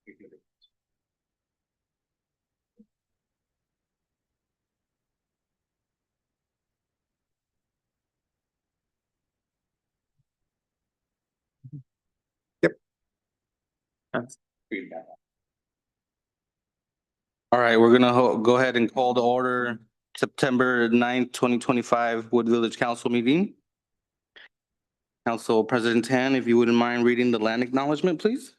Yep. All right, we're gonna go ahead and call to order September 9th, 2025 Wood Village Council meeting. Council President Tan, if you wouldn't mind reading the land acknowledgement, please.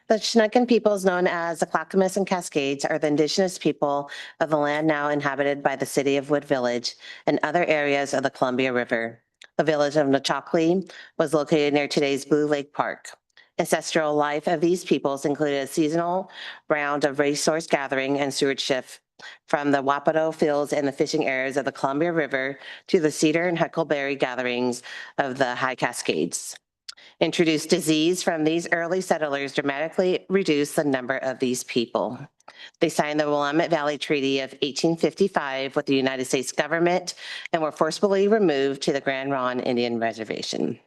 The Chinookan peoples known as the Clackamas and Cascades are the indigenous people of the land now inhabited by the city of Wood Village and other areas of the Columbia River. The village of Nochoclee was located near today's Blue Lake Park. Ancestral life of these peoples included a seasonal round of resource gathering and stewardship from the Wapato fields and the fishing areas of the Columbia River to the cedar and huckleberry gatherings of the High Cascades. Introduced disease from these early settlers dramatically reduced the number of these people. They signed the Willamette Valley Treaty of 1855 with the United States government and were forcibly removed to the Grand Ronde Indian Reservation.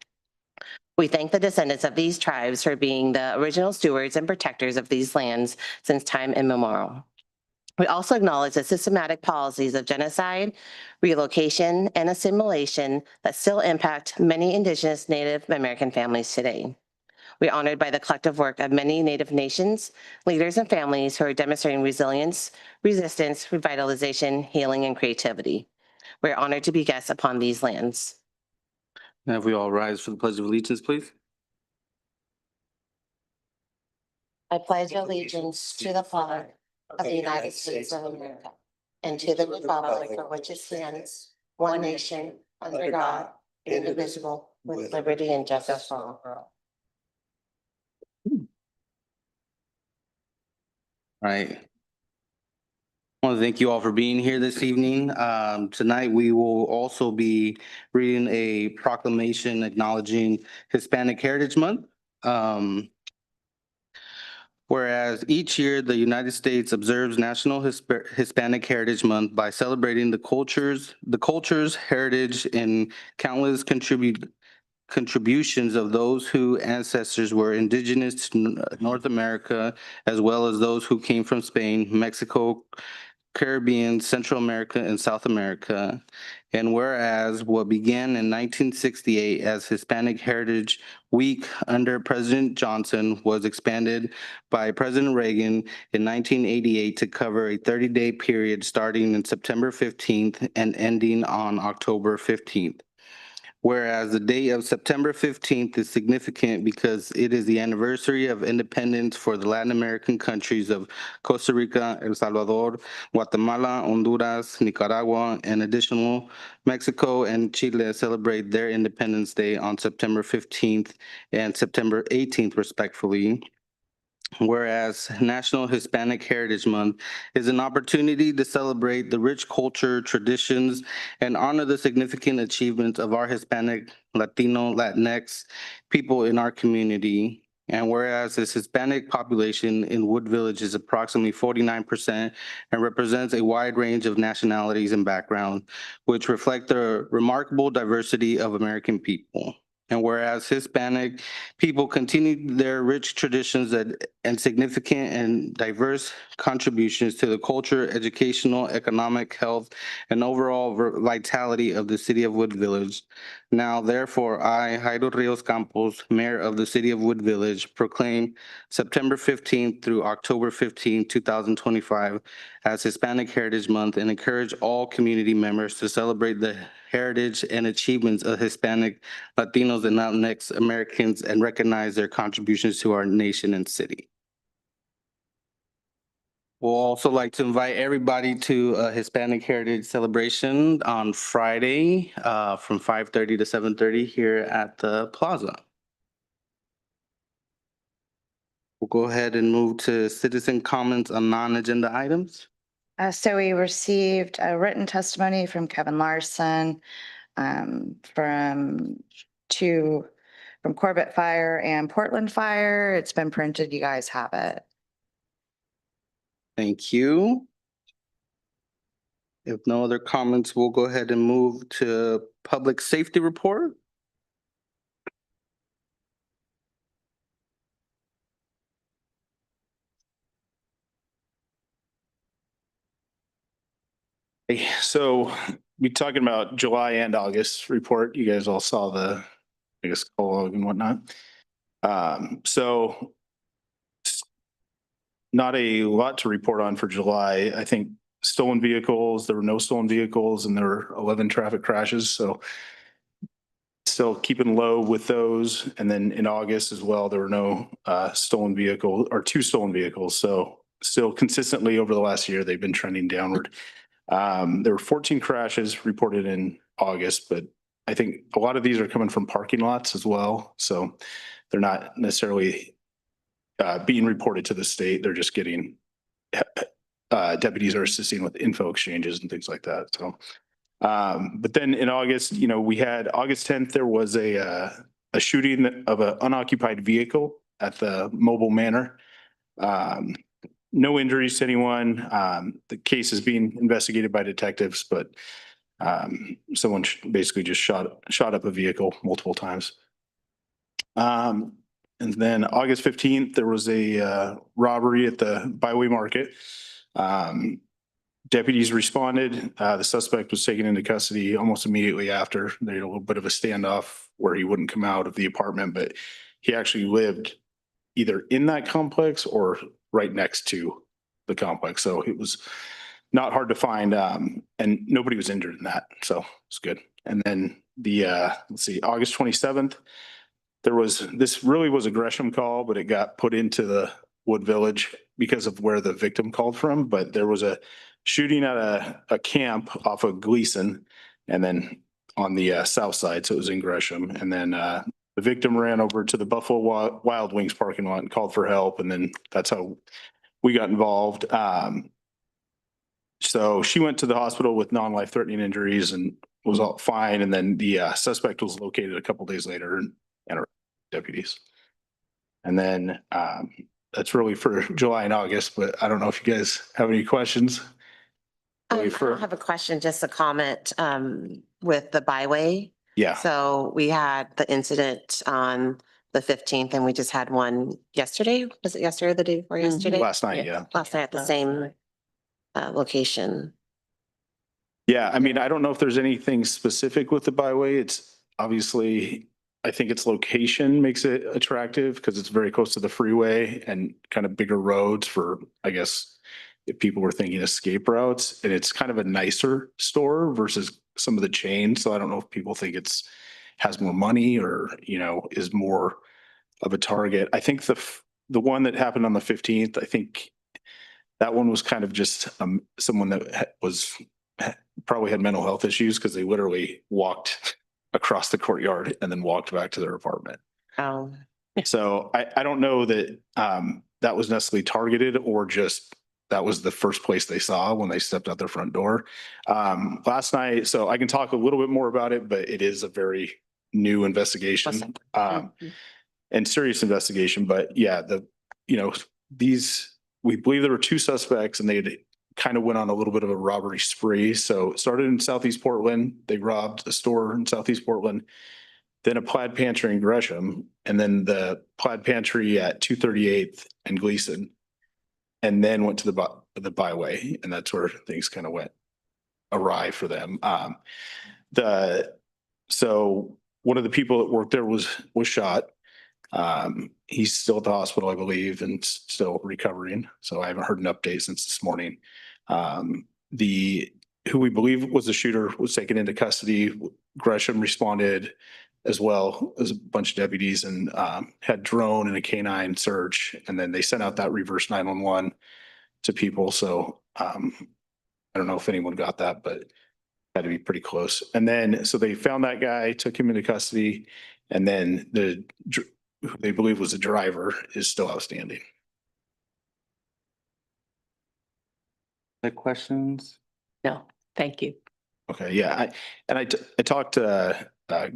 We thank the descendants of these tribes for being the original stewards and protectors of these lands since time immemorial. We also acknowledge the systematic policies of genocide, relocation, and assimilation that still impact many Indigenous Native American families today. We are honored by the collective work of many Native nations, leaders, and families who are demonstrating resilience, resistance, revitalization, healing, and creativity. We are honored to be guests upon these lands. Now, if we all rise for the Pledge of Allegiance, please. I pledge allegiance to the flag of the United States of America and to the republic for which it stands, one nation, under God, indivisible, with liberty and justice for all. Right. I want to thank you all for being here this evening. Tonight, we will also be reading a proclamation acknowledging Hispanic Heritage Month. Whereas each year, the United States observes National Hispanic Heritage Month by celebrating the cultures, heritage, and countless contributions of those whose ancestors were indigenous to North America, as well as those who came from Spain, Mexico, Caribbean, Central America, and South America. And whereas what began in 1968 as Hispanic Heritage Week under President Johnson was expanded by President Reagan in 1988 to cover a 30-day period starting in September 15th and ending on October 15th. Whereas the date of September 15th is significant because it is the anniversary of independence for the Latin American countries of Costa Rica, El Salvador, Guatemala, Honduras, Nicaragua, and additional Mexico and Chile celebrate their Independence Day on September 15th and September 18th, respectively. Whereas National Hispanic Heritage Month is an opportunity to celebrate the rich culture, traditions, and honor the significant achievements of our Hispanic, Latino, Latinx people in our community. And whereas this Hispanic population in Wood Village is approximately 49% and represents a wide range of nationalities and backgrounds, which reflect the remarkable diversity of American people. And whereas Hispanic people continue their rich traditions and significant and diverse contributions to the culture, educational, economic, health, and overall vitality of the city of Wood Village. Now, therefore, I, Jairo Rios Campos, Mayor of the City of Wood Village, proclaim September 15th through October 15th, 2025 as Hispanic Heritage Month and encourage all community members to celebrate the heritage and achievements of Hispanic, Latinos, and Latinx Americans and recognize their contributions to our nation and city. We'll also like to invite everybody to a Hispanic Heritage Celebration on Friday from 5:30 to 7:30 here at the Plaza. We'll go ahead and move to citizen comments on non-agenda items. So we received a written testimony from Kevin Larson from Corbett Fire and Portland Fire. It's been printed. You guys have it. Thank you. If no other comments, we'll go ahead and move to public safety report. Hey, so we talking about July and August report. You guys all saw the, I guess, prologue and whatnot. So not a lot to report on for July. I think stolen vehicles, there were no stolen vehicles and there were 11 traffic crashes. So still keeping low with those. And then in August as well, there were no stolen vehicle or 2 stolen vehicles. So still consistently over the last year, they've been trending downward. There were 14 crashes reported in August, but I think a lot of these are coming from parking lots as well. So they're not necessarily being reported to the state. They're just getting deputies are assisting with info exchanges and things like that. So, but then in August, you know, we had August 10th, there was a shooting of an unoccupied vehicle at the Mobile Manor. No injuries to anyone. The case is being investigated by detectives, but someone basically just shot up a vehicle multiple times. And then August 15th, there was a robbery at the Byway Market. Deputies responded. The suspect was taken into custody almost immediately after. They had a little bit of a standoff where he wouldn't come out of the apartment, but he actually lived either in that complex or right next to the complex. So it was not hard to find, and nobody was injured in that. So it's good. And then the, let's see, August 27th, this really was a Gresham call, but it got put into the Wood Village because of where the victim called from. But there was a shooting at a camp off of Gleason and then on the south side. So it was in Gresham. And then the victim ran over to the Buffalo Wild Wings parking lot and called for help. And then that's how we got involved. So she went to the hospital with non-life threatening injuries and was all fine. And then the suspect was located a couple days later and our deputies. And then that's really for July and August, but I don't know if you guys have any questions. I don't have a question, just a comment with the byway. Yeah, So we had the incident on the 15th and we just had one yesterday. Was it yesterday or the day before yesterday? last night, yeah. Last night at the same location. Yeah, I mean, I don't know if there's anything specific with the byway. It's obviously, I think its location makes it attractive because it's very close to the freeway and kind of bigger roads for, I guess, if people were thinking escape routes. And it's kind of a nicer store versus some of the chains. So I don't know if people think has more money or, you know, is more of a target. I think the one that happened on the 15th, I think that one was kind of just someone that probably had mental health issues because they literally walked across the courtyard and then walked back to their apartment. Oh, So I don't know that that was necessarily targeted or just that was the first place they saw when they stepped out their front door. Last night, so I can talk a little bit more about it, but it is a very new investigation and serious investigation. But yeah, we believe there were 2 suspects and they kind of went on a little bit of a robbery spree. So it started in Southeast Portland. They robbed a store in Southeast Portland, then a Plaid Pantry in Gresham, and then the Plaid Pantry at 238th and Gleason, and then went to the byway. And that's where things kind of went awry for them. So one of the people that worked there was shot. He's still at the hospital, I believe, and still recovering. So I haven't heard an update since this morning. Who we believe was the shooter was taken into custody. Gresham responded as well as a bunch of deputies and had drone and a canine search. And then they sent out that reverse 911 to people. So I don't know if anyone got that, but had to be pretty close. And then, so they found that guy, took him into custody, and then who they believe was the driver is still outstanding. Other questions? No, thank you. Okay, yeah, I talked to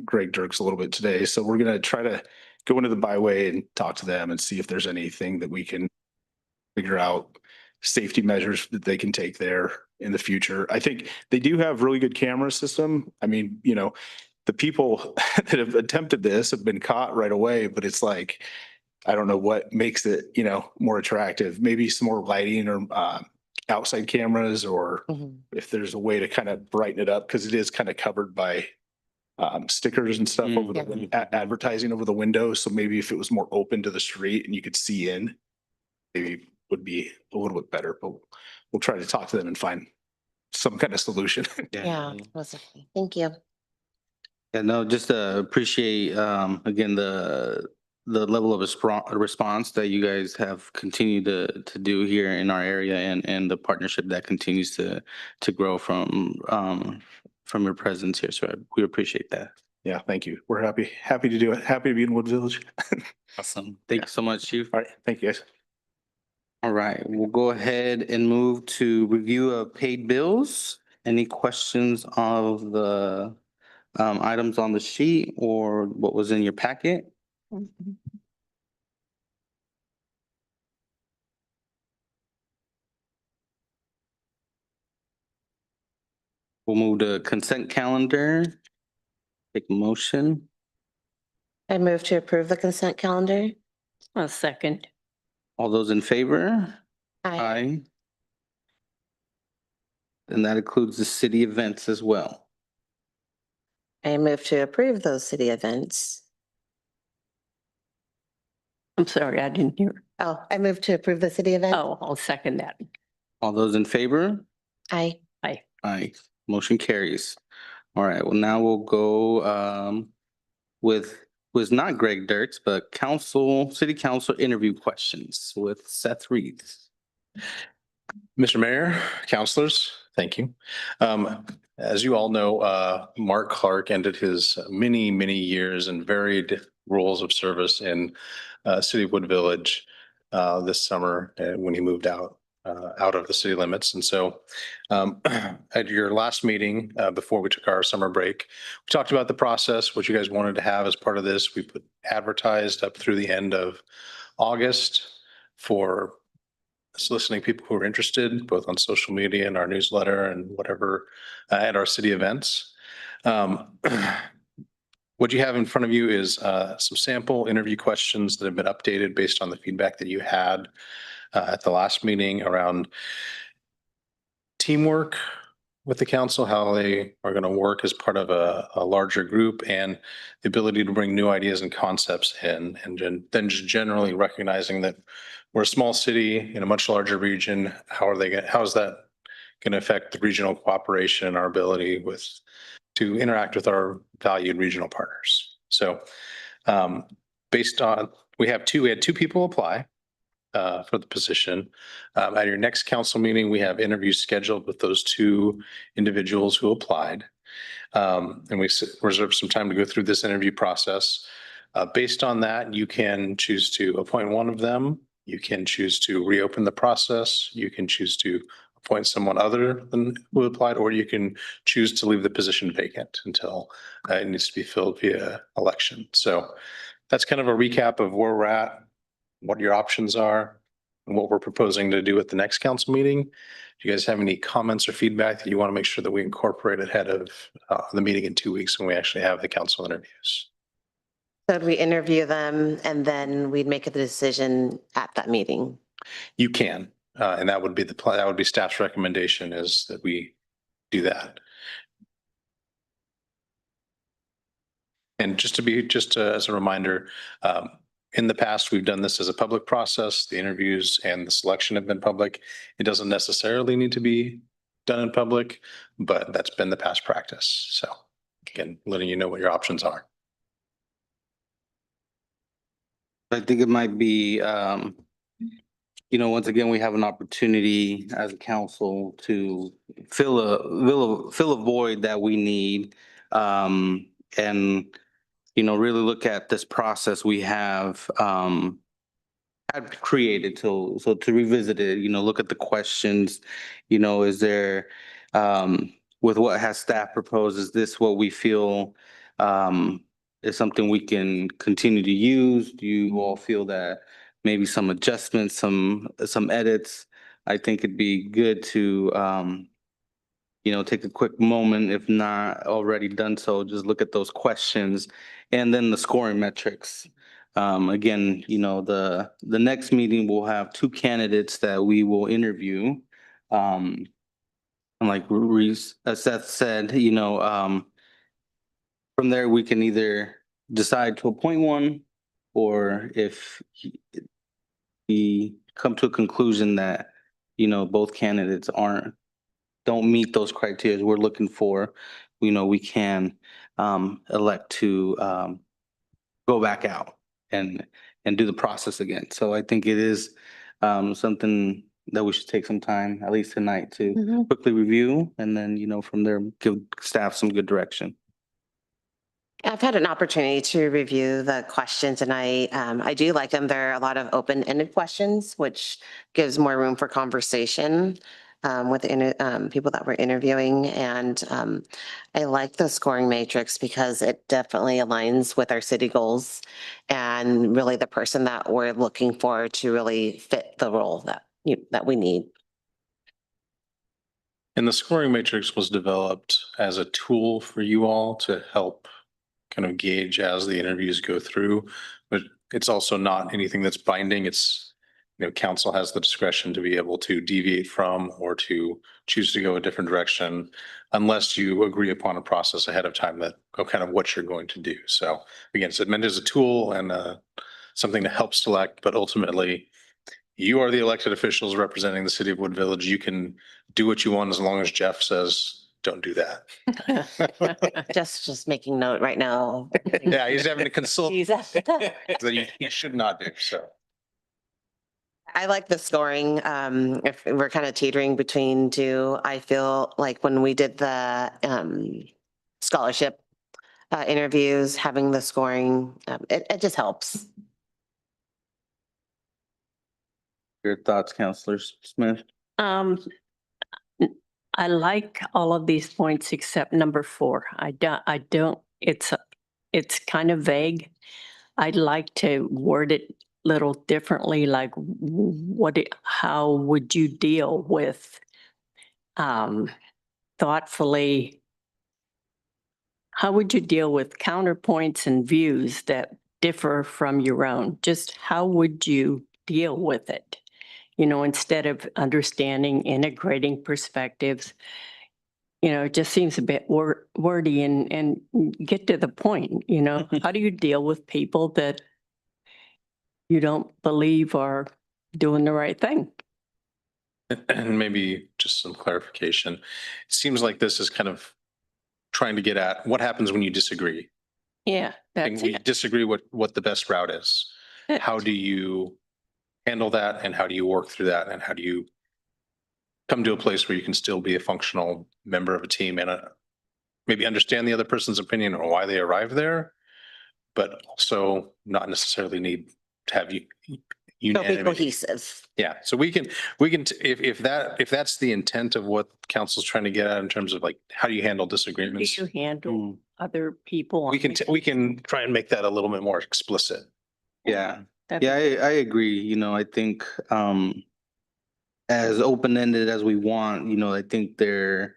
Greg Dirks a little bit today, so we're gonna try to go into the byway and talk to them and see if there's anything that we can figure out safety measures that they can take there in the future. I think they do have really good camera system. I mean, you know, the people that have attempted this have been caught right away, but it's like, I don't know what makes it, you know, more attractive. Maybe some more lighting or outside cameras or Mhm. if there's a way to kind of brighten it up, because it is kind of covered by stickers and stuff over the advertising over the windows. So maybe if it was more open to the street and you could see in, maybe would be a little bit better, but we'll try to talk to them and find some kind of solution. Yeah, most definitely. Thank you. Yeah, no, just appreciate, again, the level of response that you guys have continued to do here in our area and the partnership that continues to grow from your presence here. So we appreciate that. Yeah, thank you. We're happy to do it. Happy to be in Wood Village. Awesome. Thank you so much, Chief. All right, thank you guys. All right, we'll go ahead and move to review of paid bills. Any questions of the items on the sheet or what was in your packet? We'll move to consent calendar. Take a motion. I move to approve the consent calendar. A second. All those in favor? Aye. Aye. And that includes the city events as well. I move to approve those city events. I'm sorry, I didn't hear. Oh, I move to approve the city event. Oh, I'll second that. All those in favor? Aye. Aye. Motion carries. All right, well, now we'll go with, was not Greg Dirks, but city council interview questions with Seth Reeves. Mr. Mayor, councilors, thank you. As you all know, Mark Clark ended his many, many years and varied roles of service in City of Wood Village this summer when he moved out of the city limits. And so at your last meeting, before we took our summer break, we talked about the process, what you guys wanted to have as part of this. We put advertised up through the end of August for soliciting people who are interested, both on social media and our newsletter and whatever at our city events. What you have in front of you is some sample interview questions that have been updated based on the feedback that you had at the last meeting around teamwork with the council, how they are going to work as part of a larger group, and the ability to bring new ideas and concepts in, and then just generally recognizing that we're a small city in a much larger region. How is that going to affect the regional cooperation and our ability to interact with our valued regional partners? So we had two people apply for the position. At your next council meeting, we have interviews scheduled with those two individuals who applied. And we reserved some time to go through this interview process. Based on that, you can choose to appoint one of them. You can choose to reopen the process. You can choose to appoint someone other than who applied, or you can choose to leave the position vacant until it needs to be filled via election. So that's kind of a recap of where we're at, what your options are, and what we're proposing to do at the next council meeting. Do you guys have any comments or feedback that you want to make sure that we incorporate ahead of the meeting in 2 weeks when we actually have the council interviews? So we interview them and then we'd make a decision at that meeting. You can, and that would be that would be staff's recommendation, is that we do that. And just as a reminder, in the past, we've done this as a public process. The interviews and the selection have been public. It doesn't necessarily need to be done in public, but that's been the past practice. So again, letting you know what your options are. I think it might be, once again, we have an opportunity as a council to fill a void that we need. And really look at this process we have had created to revisit it, look at the questions, is there, with what has staff proposed, is this what we feel is something we can continue to use? Do you all feel that maybe some adjustments, some edits? I think it'd be good to take a quick moment, if not already done so, just look at those questions and then the scoring metrics. Again, the next meeting will have two candidates that we will interview. And like Seth said, from there, we can either decide to appoint one, or if we come to a conclusion that, both candidates don't meet those criteria we're looking for, we can elect to go back out and do the process again. So I think it is something that we should take some time, at least tonight, to Mhm. quickly review, and then, from there, give staff some good direction. I've had an opportunity to review the questions and I do like them. There are a lot of open-ended questions, which gives more room for conversation with people that we're interviewing. And I like the scoring matrix because it definitely aligns with our city goals and really the person that we're looking for to really fit the role that we need. And the scoring matrix was developed as a tool for you all to help kind of gauge as the interviews go through. But it's also not anything that's binding. It's, council has the discretion to be able to deviate from or to choose to go a different direction unless you agree upon a process ahead of time that kind of what you're going to do. So again, it's meant as a tool and something to help select, but ultimately you are the elected officials representing the city of Wood Village. You can do what you want as long as Jeff says, don't do that. Just making note right now. Yeah, he's having to consult He's- that he should not do, so. I like the scoring. If we're kind of teetering between two, I feel like when we did the scholarship interviews, having the scoring, it just helps. Your thoughts, Counselor Smith? Um, I like all of these points except number 4. I don't, it's kind of vague. I'd like to word it a little differently, like how would you deal with thoughtfully, how would you deal with counterpoints and views that differ from your own? Just how would you deal with it? Instead of understanding, integrating perspectives, it just seems a bit wordy and get to the point, How do you deal with people that you don't believe are doing the right thing? And maybe just some clarification. It seems like this is kind of trying to get at what happens when you disagree. Yeah, And that's we it. disagree what the best route is. How do you handle that and how do you work through that and how do you come to a place where you can still be a functional member of a team and maybe understand the other person's opinion or why they arrived there, but also not necessarily need to have Don't be unanimity. cohesive. Yeah, so we can, if that's the intent of what council's trying to get at in terms of like, how do you handle Do disagreements? you handle Mm, other people? We can try and make that a little bit more explicit. Yeah, That'd yeah, be- I agree. I think as open-ended as we want, I think there's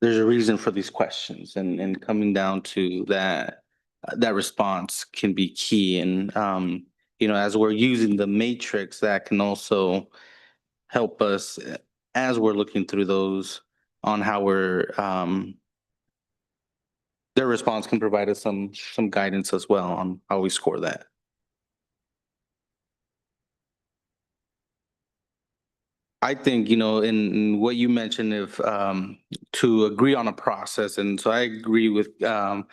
a reason for these questions, and coming down to that response can be key. And as we're using the matrix, that can also help us as we're looking through those on how their response can provide us some guidance as well on how we score that. I think, in what you mentioned, if to agree on a process, and so I agree with Council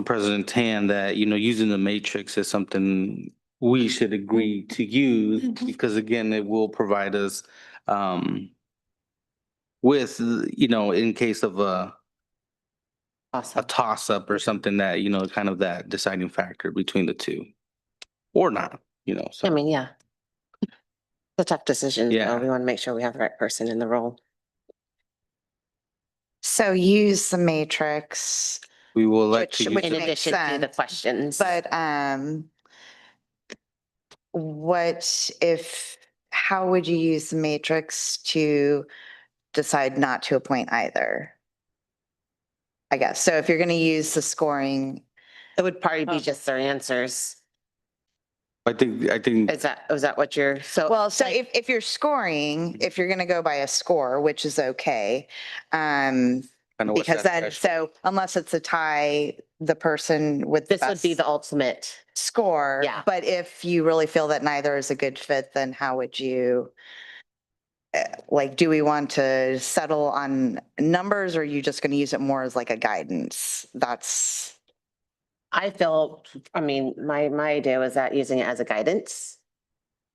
President Tan that, using the matrix is something we should agree to use, because again, it will provide us with, in case of a Awesome. toss-up or something that, kind of that deciding factor between the two, or not, so. I mean, yeah. It's a tough decision. So Yeah. we want to make sure we have the right person in the role. So use the matrix, We will elect to Which use In it. makes addition to the sense, questions. but what if, how would you use the matrix to decide not to appoint either? I guess, so if you're going to use the scoring, It would probably be Oh. just their answers. I think, Is that what you're, so? Well, so like, if you're scoring, if you're going to go by a score, which is okay. kind of what's Because that then, threshold? so unless it's a tie, the person with the This would be best the ultimate. score. Yeah. But if you really feel that neither is a good fit, then how would you? Like, do we want to settle on numbers or are you just going to use it more as like a guidance? That's, I feel, I mean, my idea was that using it as a guidance.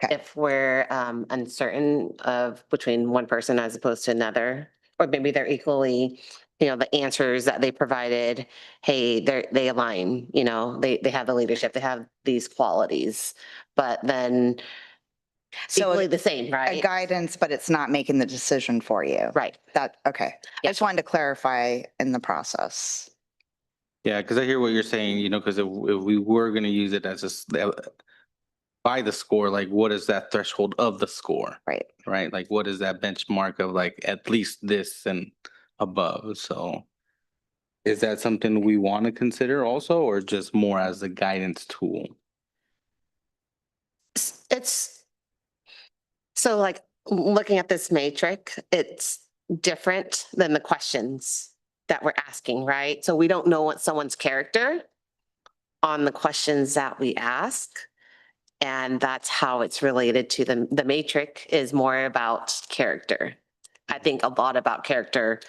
Okay. If we're uncertain of between one person as opposed to another, or maybe they're equally, the answers that they provided, hey, they align, they have the leadership, they have these qualities, but then so equally the same, a right? guidance, but it's not making the decision for you. Right. That, okay. I Yeah. just wanted to clarify in the process. Yeah, because I hear what you're saying, because if we were going to use it as by the score, like what is that threshold of the score? Right. Right? Like what is that benchmark of like at least this and above? So is that something we want to consider also, or just more as a guidance tool? It's, so like looking at this matrix, it's different than the questions that we're asking, right? So we don't know what someone's character on the questions that we ask. And that's how it's related to the matrix is more about character. I think a lot about character.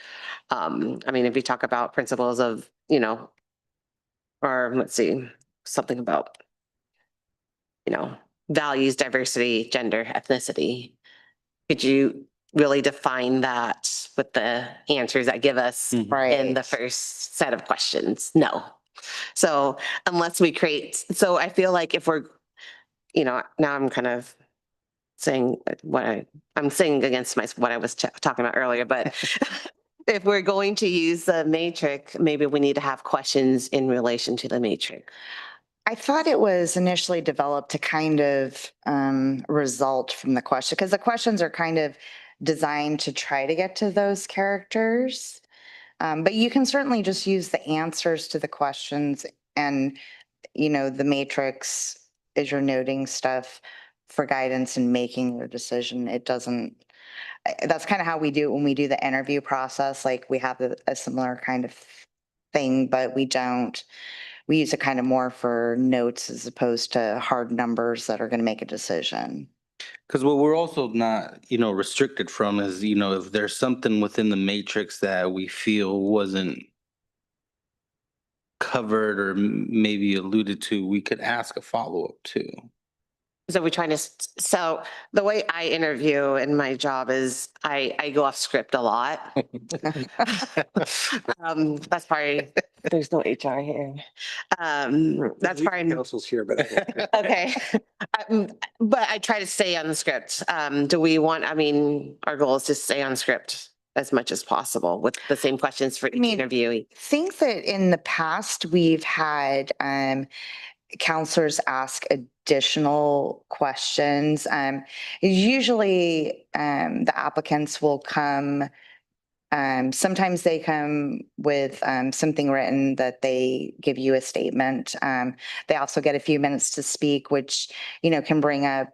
I mean, if you talk about principles of, or let's see, something about, values, diversity, gender, ethnicity. Could you really define that with the answers that give us Mhm. Right. in the first set of questions? No. So unless we create, so I feel like if we're, now I'm kind of saying I'm saying against what I was talking about earlier, but if we're going to use the matrix, maybe we need to have questions in relation to the matrix. I thought it was initially developed to kind of result from the question, because the questions are kind of designed to try to get to those characters. But you can certainly just use the answers to the questions and, the matrix is your noting stuff for guidance and making your decision. It doesn't, that's kind of how we do it when we do the interview process. Like we have a similar kind of thing, but we use it kind of more for notes as opposed to hard numbers that are going to make a decision. Because what we're also not, restricted from is, if there's something within the matrix that we feel wasn't covered or maybe alluded to, we could ask a follow-up too. So we're trying to, so the way I interview in my job is I go off script a lot. That's probably, there's no HR here. That's probably, Council's here, but. okay. But I try to stay on the script. Do we want, our goal is to stay on script as much as possible with the same questions for each mean- interviewee. Think that in the past, we've had counselors ask additional questions. Usually the applicants will come, sometimes they come with something written that they give you a statement. They also get a few minutes to speak, which, can bring up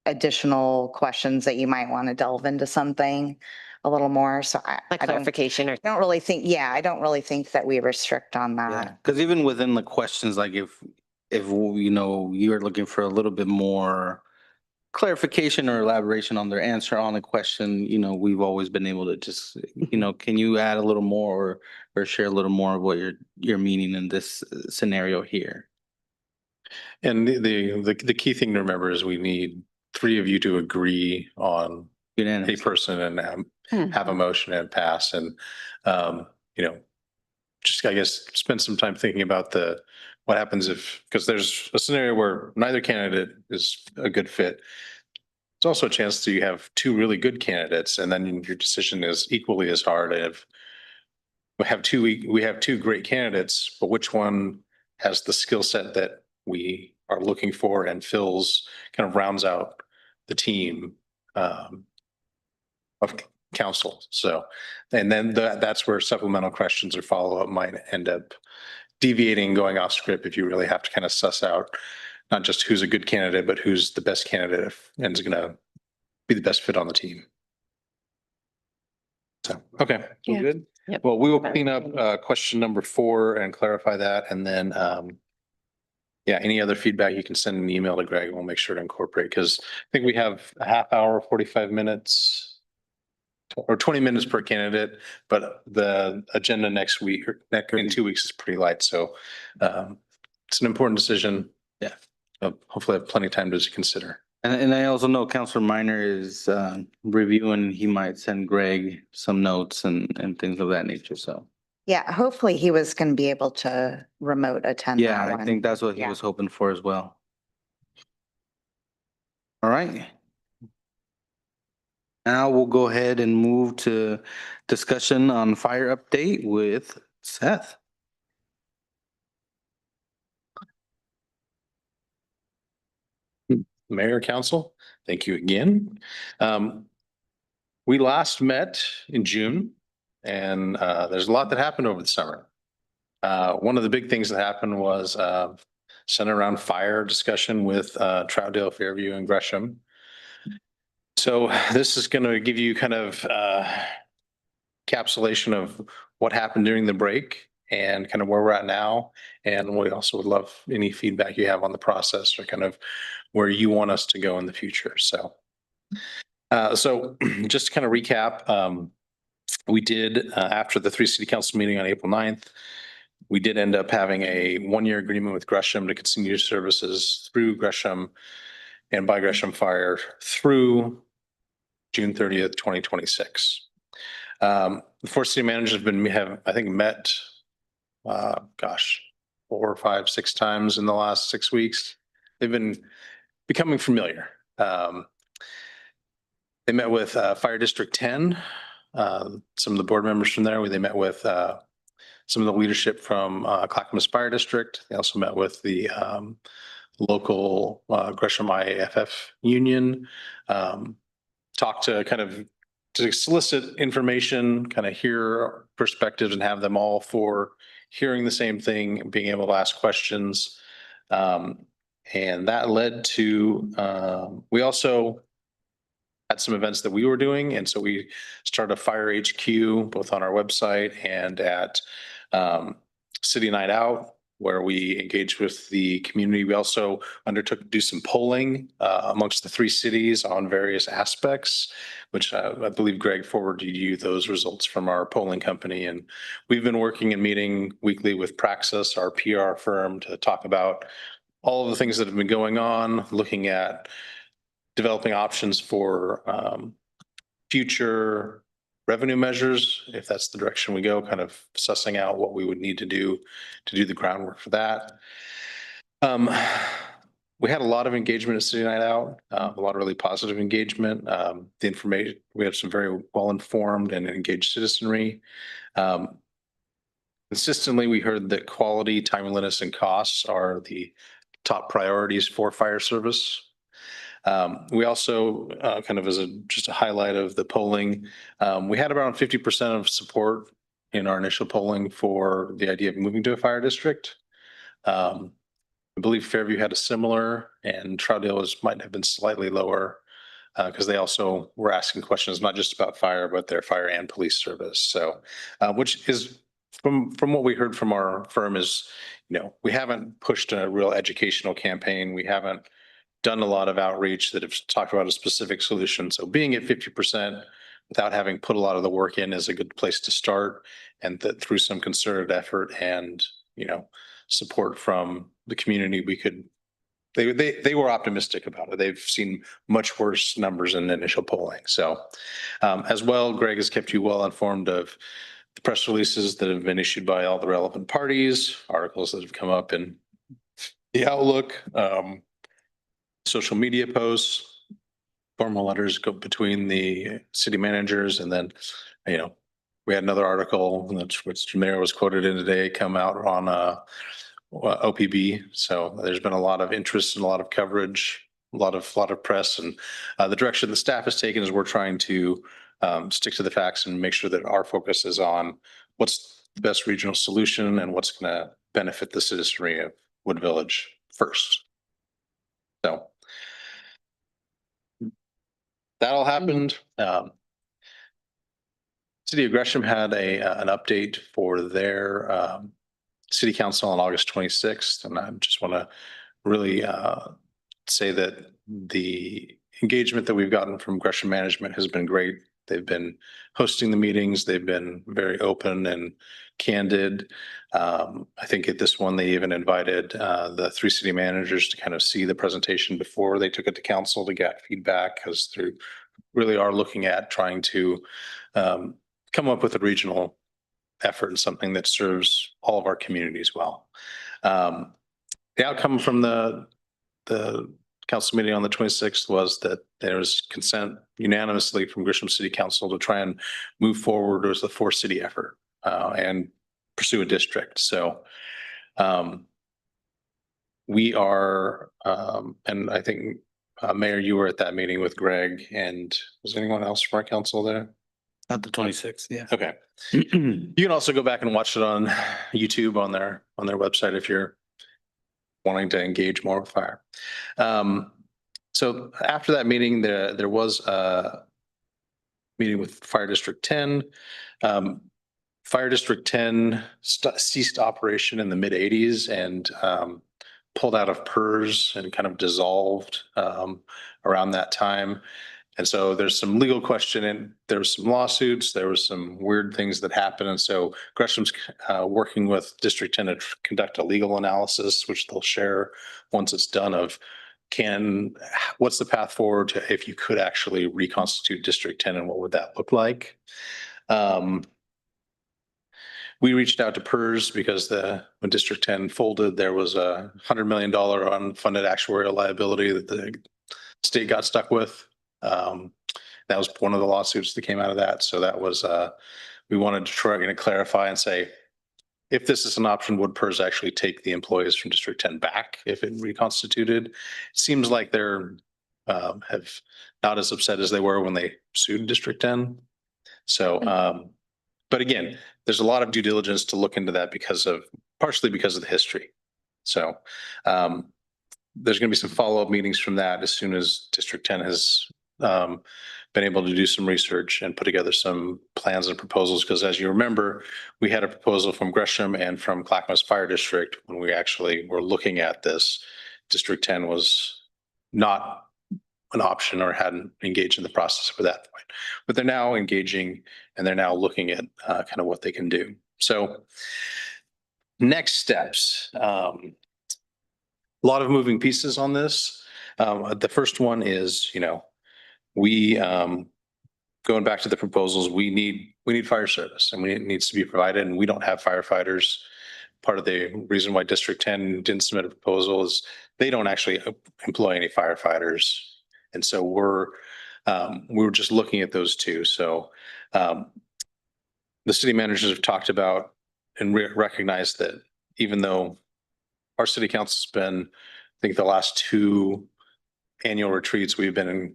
additional questions that you might want to delve into something a little more. So Like I don't clarification or. really think, I don't really think that we restrict on Yeah, that. because even within the questions, like if you're looking for a little bit more clarification or elaboration on their answer on a question, we've always been able to just, can you add a little more or share a little more of what you're meaning in this scenario here? And the key thing to remember is we need three of you to agree on a Unanimous. person and have a motion and pass. And, just, I guess, spend some time thinking about what happens because there's a scenario where neither candidate is a good fit. It's also a chance that you have two really good candidates and then your decision is equally as hard. If we have two great candidates, but which one has the skill set that we are looking for and kind of rounds out the team of council. So, and then that's where supplemental questions or follow-up might end up deviating, going off script if you really have to kind of suss out not just who's a good candidate, but who's the best candidate and is going to be the best fit on the team. So, okay, so Yeah. good. Yep. Well, we will clean up question number 4 and clarify that. And then, yeah, any other feedback you can send an email to Greg and we'll make sure to incorporate, because I think we have a half hour, 45 minutes or 20 minutes per candidate, but the agenda next week or in 2 weeks is pretty light. So it's an important decision. Yeah. Hopefully I have plenty of time to consider. And I also know Counselor Minor is reviewing, he might send Greg some notes and things of that nature, so. Yeah, hopefully he was going to be able to remote attend Yeah, that I one. think that's what he Yeah. was hoping for as well. All right. Now we'll go ahead and move to discussion on fire update with Seth. Mayor, Council, thank you again. We last met in June and there's a lot that happened over the summer. One of the big things that happened was center around fire discussion with Troutdale, Fairview and Gresham. So this is going to give you kind of encapsulation of what happened during the break and kind of where we're at now. And we also would love any feedback you have on the process or kind of where you want us to go in the future. So just to kind of recap, we did, after the 3 city council meeting on April 9th, we did end up having a 1-year agreement with Gresham to continue services through Gresham and by Gresham Fire through June 30th, 2026. The 4 city managers have I think met, 4, 5, 6 times in the last 6 weeks. They've been becoming familiar. They met with Fire District 10, some of the board members from there. They met with some of the leadership from Clackamas Fire District. They also met with the local Gresham IAFF union. Talked to kind of to solicit information, kind of hear perspectives and have them all for hearing the same thing, being able to ask questions. And that led to, we also had some events that we were doing. And so we started a Fire HQ, both on our website and at City Night Out, where we engaged with the community. We also undertook to do some polling amongst the 3 cities on various aspects, which I believe Greg forwarded you those results from our polling company. And we've been working and meeting weekly with Praxis, our PR firm, to talk about all of the things that have been going on, looking at developing options for future revenue measures, if that's the direction we go, kind of sussing out what we would need to do the groundwork for that. We had a lot of engagement at City Night Out, a lot of really positive engagement. The information, we had some very well-informed and engaged citizenry. Consistently, we heard that quality, timeliness, and costs are the top priorities for fire service. We also, kind of as just a highlight of the polling, we had around 50% of support in our initial polling for the idea of moving to a fire district. I believe Fairview had a similar, and Troutdale might have been slightly lower because they also were asking questions not just about fire, but their fire and police service. So, which is from what we heard from our firm is, we haven't pushed a real educational campaign. We haven't done a lot of outreach that have talked about a specific solution. So being at 50% without having put a lot of the work in is a good place to start. And that through some concerted effort and, support from the community, they were optimistic about it. They've seen much worse numbers in the initial polling. So as well, Greg has kept you well informed of the press releases that have been issued by all the relevant parties, articles that have come up in the Outlook, social media posts, formal letters go between the city managers. And then, we had another article which the mayor was quoted in today come out on OPB. So there's been a lot of interest and a lot of coverage, a lot of press, and the direction the staff has taken is we're trying to stick to the facts and make sure that our focus is on what's the best regional solution and what's going to benefit the citizenry of Wood Village first. So that all happened. City of Gresham had an update for their city council on August 26th. And I just want to really say that the engagement that we've gotten from Gresham management has been great. They've been hosting the meetings. They've been very open and candid. I think at this one, they even invited the three city managers to kind of see the presentation before they took it to council to get feedback, because they really are looking at trying to come up with a regional effort and something that serves all of our communities well. The outcome from the council meeting on the 26th was that there was consent unanimously from Gresham City Council to try and move forward as a 4-city effort and pursue a district. So we are, and I think Mayor, you were at that meeting with Greg, and was anyone else from our council there? At the 26th, yeah. Okay. You can also go back and watch it on YouTube on their website if you're wanting to engage more with fire. So after that meeting, there was a meeting with Fire District 10. Fire District 10 ceased operation in the mid-80s and pulled out of PERS and kind of dissolved around that time. And so there's some legal question, and there was some lawsuits, there was some weird things that happened. And so Gresham's working with District 10 to conduct a legal analysis, which they'll share once it's done, of what's the path forward to if you could actually reconstitute District 10 and what would that look like? We reached out to PERS because when District 10 folded, there was a $100 million unfunded actuarial liability that the state got stuck with. That was one of the lawsuits that came out of that. So that was, we wanted to try to clarify and say, if this is an option, would PERS actually take the employees from District 10 back if it reconstituted? It seems like they're have not as upset as they were when they sued District 10. So, but again, there's a lot of due diligence to look into that partially because of the history. So there's going to be some follow-up meetings from that as soon as District 10 has been able to do some research and put together some plans and proposals. Because as you remember, we had a proposal from Gresham and from Clackamas Fire District when we actually were looking at this. District 10 was not an option or hadn't engaged in the process for that point, but they're now engaging and they're now looking at kind of what they can do. So next steps, a lot of moving pieces on this. The first one is, we going back to the proposals, we need fire service and it needs to be provided, and we don't have firefighters. Part of the reason why District 10 didn't submit a proposal is they don't actually employ any firefighters. And so we were just looking at those two. So the city managers have talked about and recognized that even though our city council's been, I think the last 2 annual retreats, we've been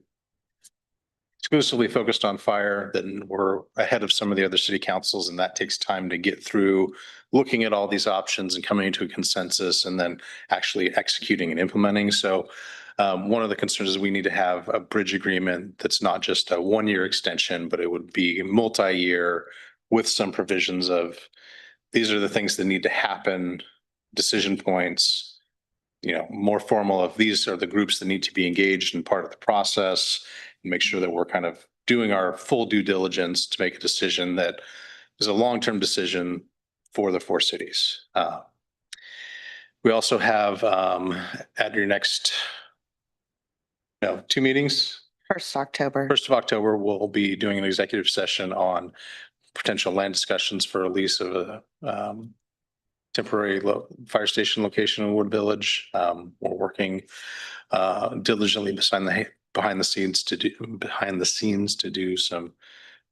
exclusively focused on fire, then we're ahead of some of the other city councils, and that takes time to get through looking at all these options and coming to a consensus and then actually executing and implementing. So one of the concerns is we need to have a bridge agreement that's not just a 1-year extension, but it would be multi-year with some provisions of these are the things that need to happen, decision points, more formal of these are the groups that need to be engaged in part of the process, and make sure that we're kind of doing our full due diligence to make a decision that is a long-term decision for the 4 cities. We also have at your next 2 meetings. 1st October. 1st of October, we'll be doing an executive session on potential land discussions for a lease of a temporary fire station location in Wood Village. We're working diligently behind the scenes to do some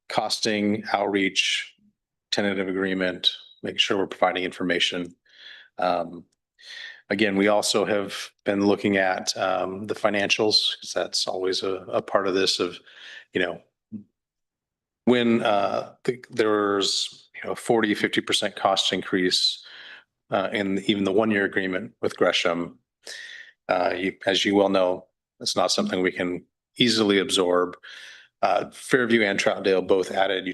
costing, outreach, tentative agreement, make sure we're providing information. Again, we also have been looking at the financials, because that's always a part of this of, when there's 40-50% cost increase in even the 1-year agreement with Gresham. As you well know, it's not something we can easily absorb. Fairview and Troutdale both added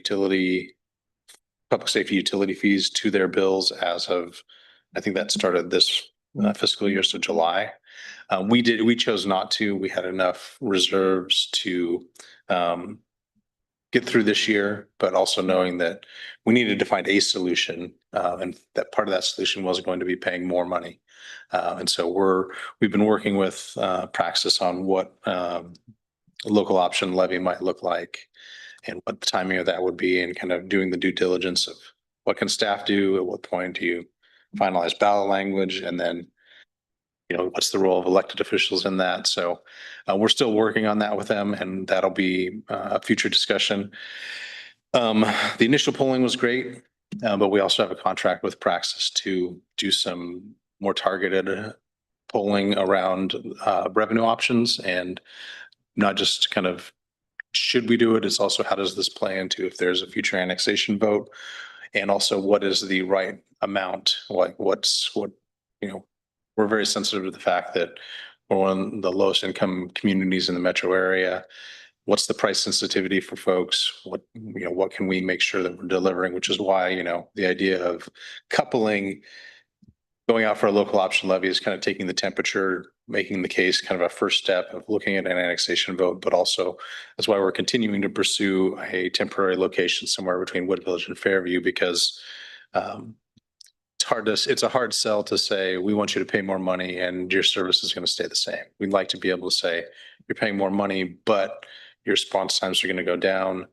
public safety utility fees to their bills as of, I think that started this fiscal year, so July. We chose not to. We had enough reserves to get through this year, but also knowing that we needed to find a solution, and that part of that solution was going to be paying more money. And so we've been working with Praxis on what a local option levy might look like and what the timing of that would be, and kind of doing the due diligence of what can staff do, at what point do you finalize ballot language, and then what's the role of elected officials in that? So we're still working on that with them, and that'll be a future discussion. The initial polling was great, but we also have a contract with Praxis to do some more targeted polling around revenue options, and not just kind of should we do it, it's also how does this play into if there's a future annexation vote, and also what is the right amount, like what we're very sensitive to the fact that we're one of the lowest income communities in the metro area. What's the price sensitivity for folks? What can we make sure that we're delivering? Which is why, the idea of coupling, going out for a local option levy is kind of taking the temperature, making the case kind of a first step of looking at an annexation vote, but also that's why we're continuing to pursue a temporary location somewhere between Wood Village and Fairview, because it's a hard sell to say, we want you to pay more money and your service is going to stay the same. We'd like to be able to say, you're paying more money, but your response times are going to go down.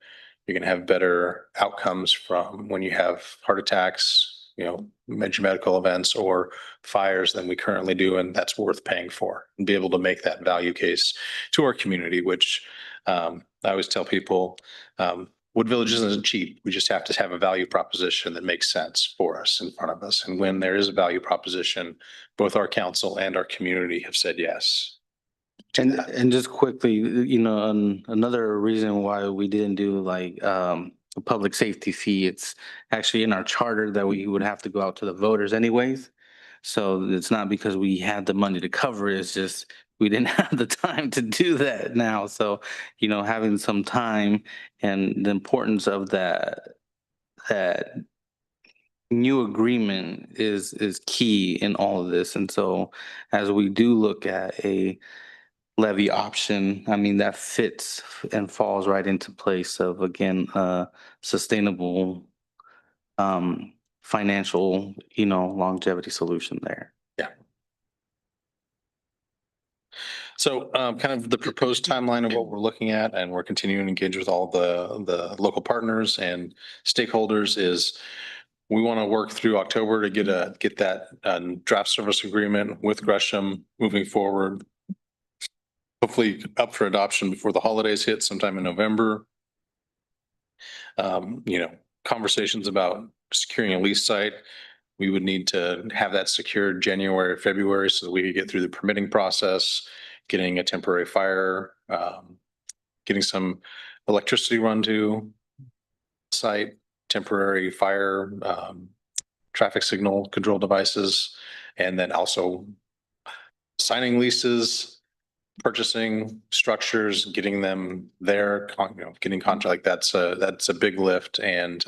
You're going to have better outcomes from when you have heart attacks, major medical events or fires than we currently do. And that's worth paying for, and be able to make that value case to our community, which I always tell people, Wood Village isn't cheap. We just have to have a value proposition that makes sense for us in front of us. And when there is a value proposition, both our council and our community have said yes. And just quickly, another reason why we didn't do like a public safety fee, it's actually in our charter that we would have to go out to the voters anyways. So it's not because we had the money to cover it, it's just we didn't have the time to do that now. So, having some time and the importance of that new agreement is key in all of this. And so as we do look at a levy option, I mean, that fits and falls right into place of, again, sustainable financial, longevity solution there. Yeah. So kind of the proposed timeline of what we're looking at, and we're continuing to engage with all the local partners and stakeholders, is we want to work through October to get that draft service agreement with Gresham moving forward. Hopefully up for adoption before the holidays hit sometime in November. Conversations about securing a lease site. We would need to have that secured January or February so that we could get through the permitting process, getting a temporary fire, getting some electricity run to site, temporary fire, traffic signal control devices, and then also signing leases, purchasing structures, getting them there, getting contract. That's a big lift. And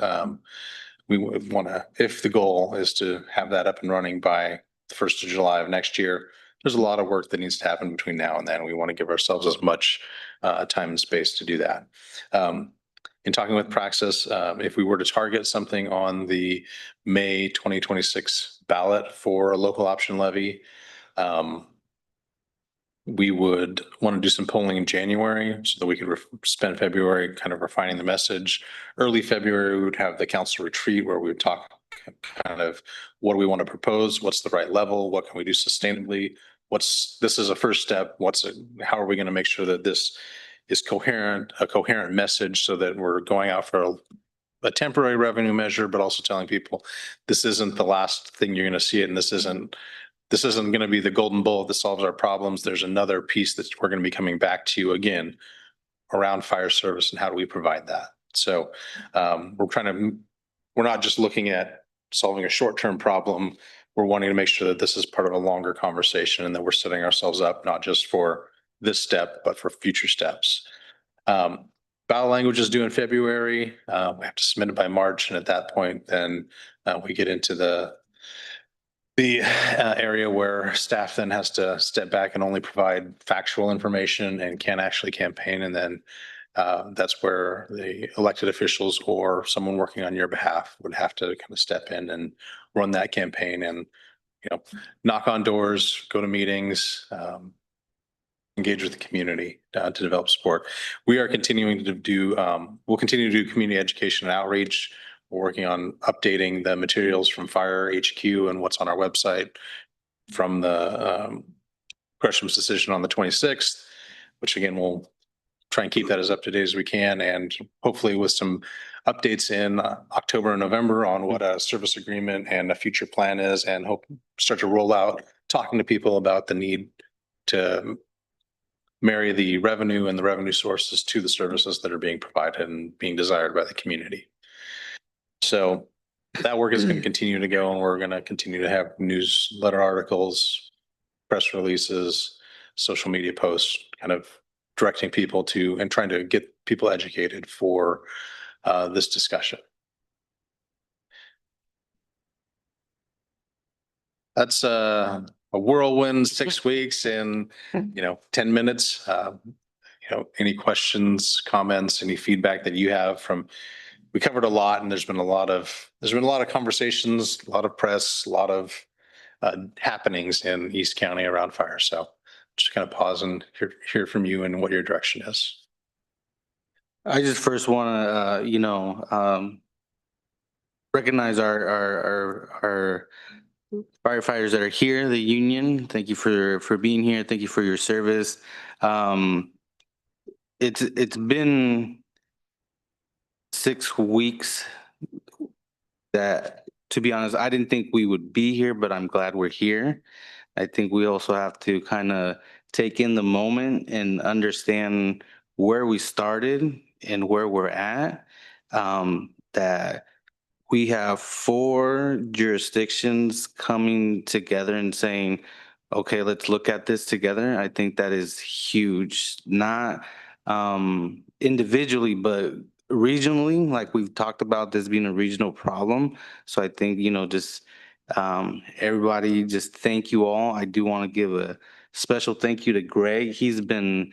we would want to, if the goal is to have that up and running by the 1st of July of next year, there's a lot of work that needs to happen between now and then. We want to give ourselves as much time and space to do that. In talking with Praxis, if we were to target something on the May 2026 ballot for a local option levy, we would want to do some polling in January so that we could spend February kind of refining the message. Early February, we would have the council retreat where we would talk kind of what do we want to propose, what's the right level, what can we do sustainably, this is a first step, how are we going to make sure that this is a coherent message so that we're going out for a temporary revenue measure, but also telling people this isn't the last thing you're going to see it, and this isn't going to be the golden bullet that solves our problems. There's another piece that we're going to be coming back to you again around fire service and how do we provide that. So we're not just looking at solving a short-term problem we're wanting to make sure that this is part of a longer conversation and that we're setting ourselves up not just for this step, but for future steps. Ballot language is due in February. We have to submit it by March, and at that point, then we get into the area where staff then has to step back and only provide factual information and can't actually campaign. And then that's where the elected officials or someone working on your behalf would have to kind of step in and run that campaign and, knock on doors, go to meetings, engage with the community to develop support. We are continuing to do, we'll continue to do community education and outreach. We're working on updating the materials from Fire HQ and what's on our website from the Gresham's decision on the 26th, which again, we'll try and keep that as up to date as we can. And hopefully with some updates in October and November on what a service agreement and a future plan is, and hope start to roll out, talking to people about the need to marry the revenue and the revenue sources to the services that are being provided and being desired by the community. So that work is going to continue to go, and we're going to continue to have newsletter articles, press releases, social media posts, kind of directing people to and trying to get people educated for this discussion. That's a whirlwind 6 weeks in 10 minutes. Any questions, comments, any feedback that you have from, we covered a lot, and there's been a lot of conversations, a lot of press, a lot of happenings in East County around fire. So just kind of pause and hear from you and what your direction is. I just first want to, recognize our firefighters that are here, the union. Thank you for being here. Thank you for your service. It's been 6 weeks that, to be honest, I didn't think we would be here, but I'm glad we're here. I think we also have to kind of take in the moment and understand where we started and where we're at. That we have 4 jurisdictions coming together and saying, okay, let's look at this together. I think that is huge, not individually, but regionally. Like we've talked about this being a regional problem. So I think, just everybody, just thank you all. I do want to give a special thank you to Greg. He's been,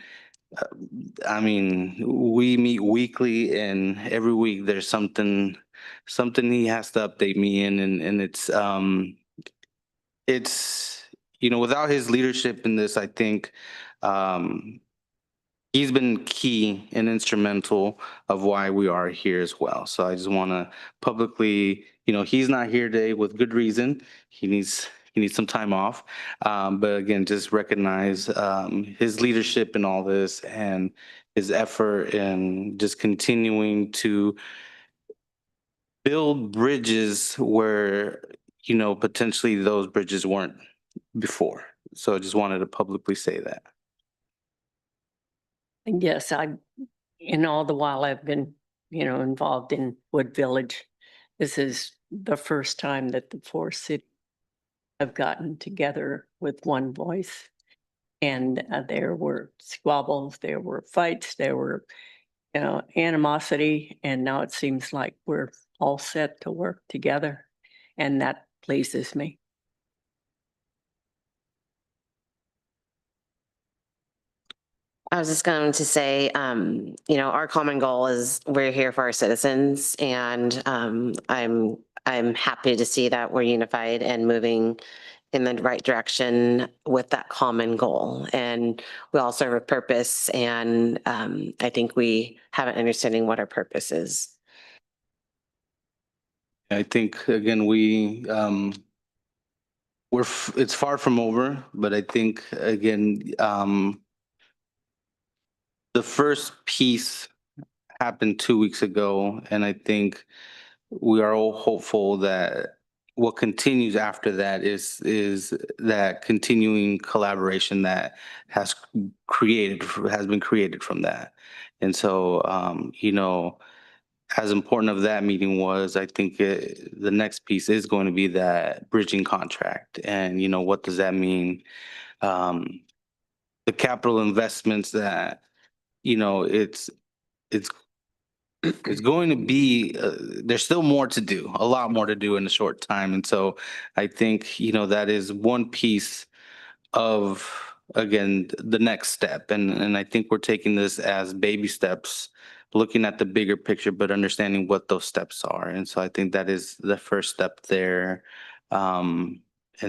we meet weekly, and every week there's something he has to update me in, and it's without his leadership in this, I think he's been key and instrumental of why we are here as well. So I just want to publicly, he's not here today with good reason. He needs some time off. But again, just recognize his leadership in all this and his effort and just continuing to build bridges where, potentially those bridges weren't before. So I just wanted to publicly say that. Yes, in all the while I've been, involved in Wood Village, this is the first time that the 4 cities have gotten together with one voice. And there were squabbles, there were fights, there were, animosity, and now it seems like we're all set to work together, and that pleases me. I was just going to say, our common goal is we're here for our citizens, and I'm happy to see that we're unified and moving in the right direction with that common goal. And we all serve a purpose, and I think we have an understanding what our purpose is. I think again it's far from over, but I think again the first piece happened 2 weeks ago, and I think we are all hopeful that what continues after that is that continuing collaboration that has been created from that. And so as important of that meeting was, I think the next piece is going to be that bridging contract. And, you know, what does that mean? The capital investments that, you know, it's going to be, there's still more to do, a lot more to do in a short time. And so I think, you know, that is one piece of, again, the next step. And I think we're taking this as baby steps, looking at the bigger picture, but understanding what those steps are. And so I think that is the first step there. And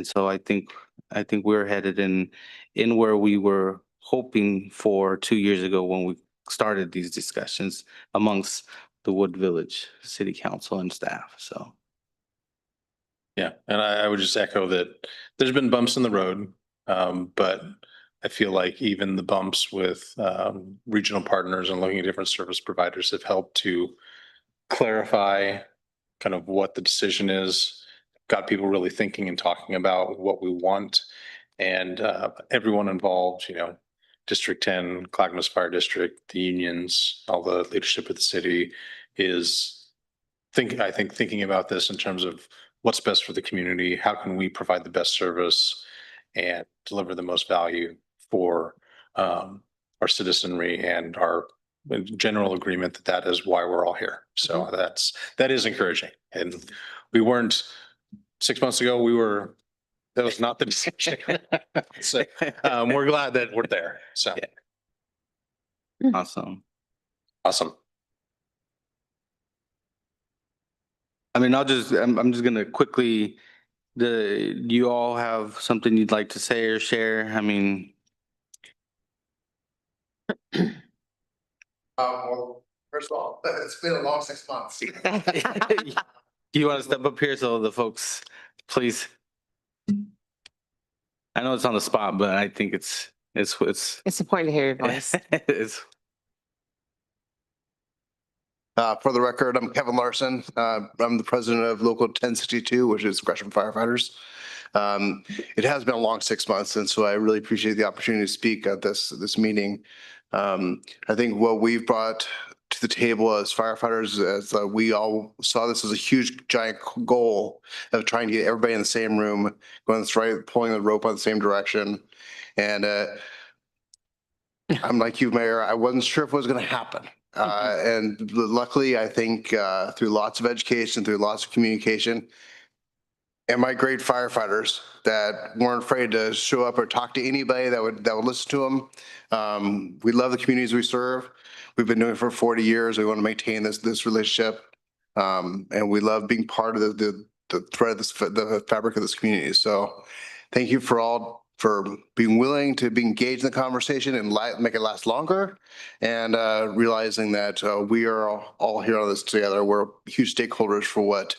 so I think we're headed in where we were hoping for 2 years ago when we started these discussions amongst the Wood Village City Council and staff. So. Yeah, and I would just echo that there's been bumps in the road, but I feel like even the bumps with regional partners and looking at different service providers have helped to clarify kind of what the decision is, got people really thinking and talking about what we want. And everyone involved, you know, District 10, Clackamas Fire District, the unions, all the leadership of the city is thinking about this in terms of what's best for the community, how can we provide the best service and deliver the most value for our citizenry and our general agreement that that is why we're all here. So that is encouraging. And we weren't 6 months ago, that was not the decision. So we're glad that we're there. So Awesome. awesome. I mean, I'm just gonna quickly, do you all have something you'd like to say or share? I mean. Well, first of all, it's been a long 6 months. Do you want to step up here so the folks, please? I know it's on the spot, but I think it's. It's important to hear your voice. It's. For the record, I'm Kevin Larson. I'm the president of Local 1062, which is Gresham Firefighters. It has been a long 6 months, and so I really appreciate the opportunity to speak at this meeting. I think what we've brought to the table as firefighters, as we all saw this as a huge, giant goal of trying to get everybody in the same room, going this right, pulling the rope on the same direction. And I'm like you, Mayor, I wasn't sure if it was going to happen. And luckily, I think through lots of education, through lots of communication, and my great firefighters that weren't afraid to show up or talk to anybody that would listen to them. We love the communities we serve. We've been doing it for 40 years. We want to maintain this relationship, and we love being part of the thread of the fabric of this community. So, thank you for being willing to be engaged in the conversation and make it last longer, and realizing that we are all here on this together. We're huge stakeholders for what,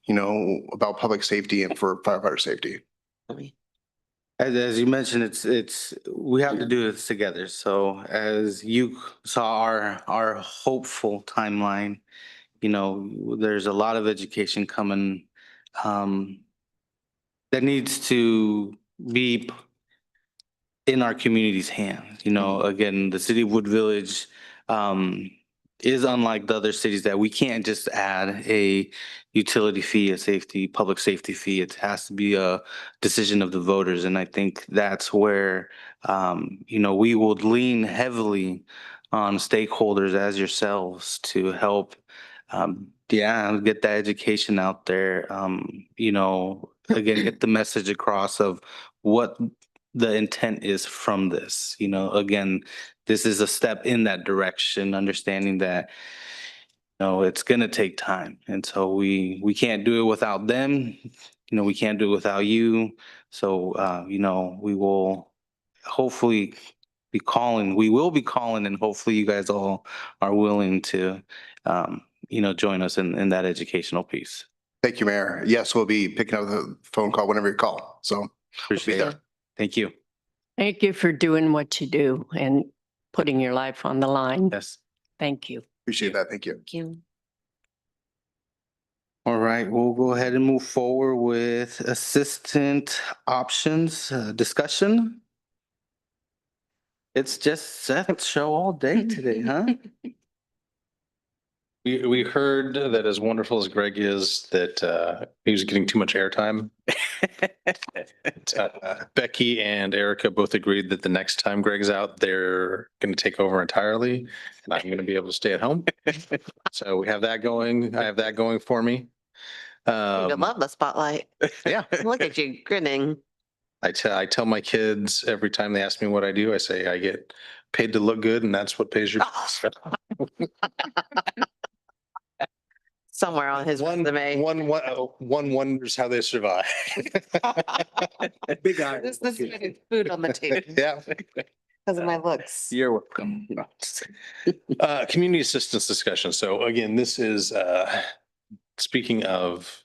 about public safety and for firefighter safety. As you mentioned, we have to do this together. So as you saw our hopeful timeline, there's a lot of education coming that needs to be in our community's hands. Again, the city of Wood Village is unlike the other cities that we can't just add a utility fee, a public safety fee. It has to be a decision of the voters. And I think that's where, we would lean heavily on stakeholders as yourselves to help, get that education out there. Again, get the message across of what the intent is from this. Again, this is a step in that direction, understanding that it's going to take time. And so we can't do it without them. We can't do it without you. So, we will hopefully be calling. We will be calling, and hopefully you guys all are willing to, join us in that educational piece. Thank you, Mayor. Yes, we'll be picking up the phone call whenever you call. So Appreciate it. Thank you. Thank you for doing what you do and putting your life on the line. Yes. Thank you. appreciate that. Thank you. Thank you. All right, we'll go ahead and move forward with assistant options discussion. It's just Seth's show all day today, huh? We heard that as wonderful as Greg is, that he was getting too much airtime. Becky and Erica both agreed that the next time Greg's out, they're going to take over entirely, and I'm going to be able to stay at home. So we have that going. I have that going for me. You Um, love the spotlight. yeah, Look at you grinning. I tell my kids every time they ask me what I do, I say I get paid to look good, and that's what pays your. Somewhere on his resume. One wonders how they survive. Big eye. This is food on the table Yeah. because of my looks. You're welcome. Community assistance discussion. So again, this is, speaking of,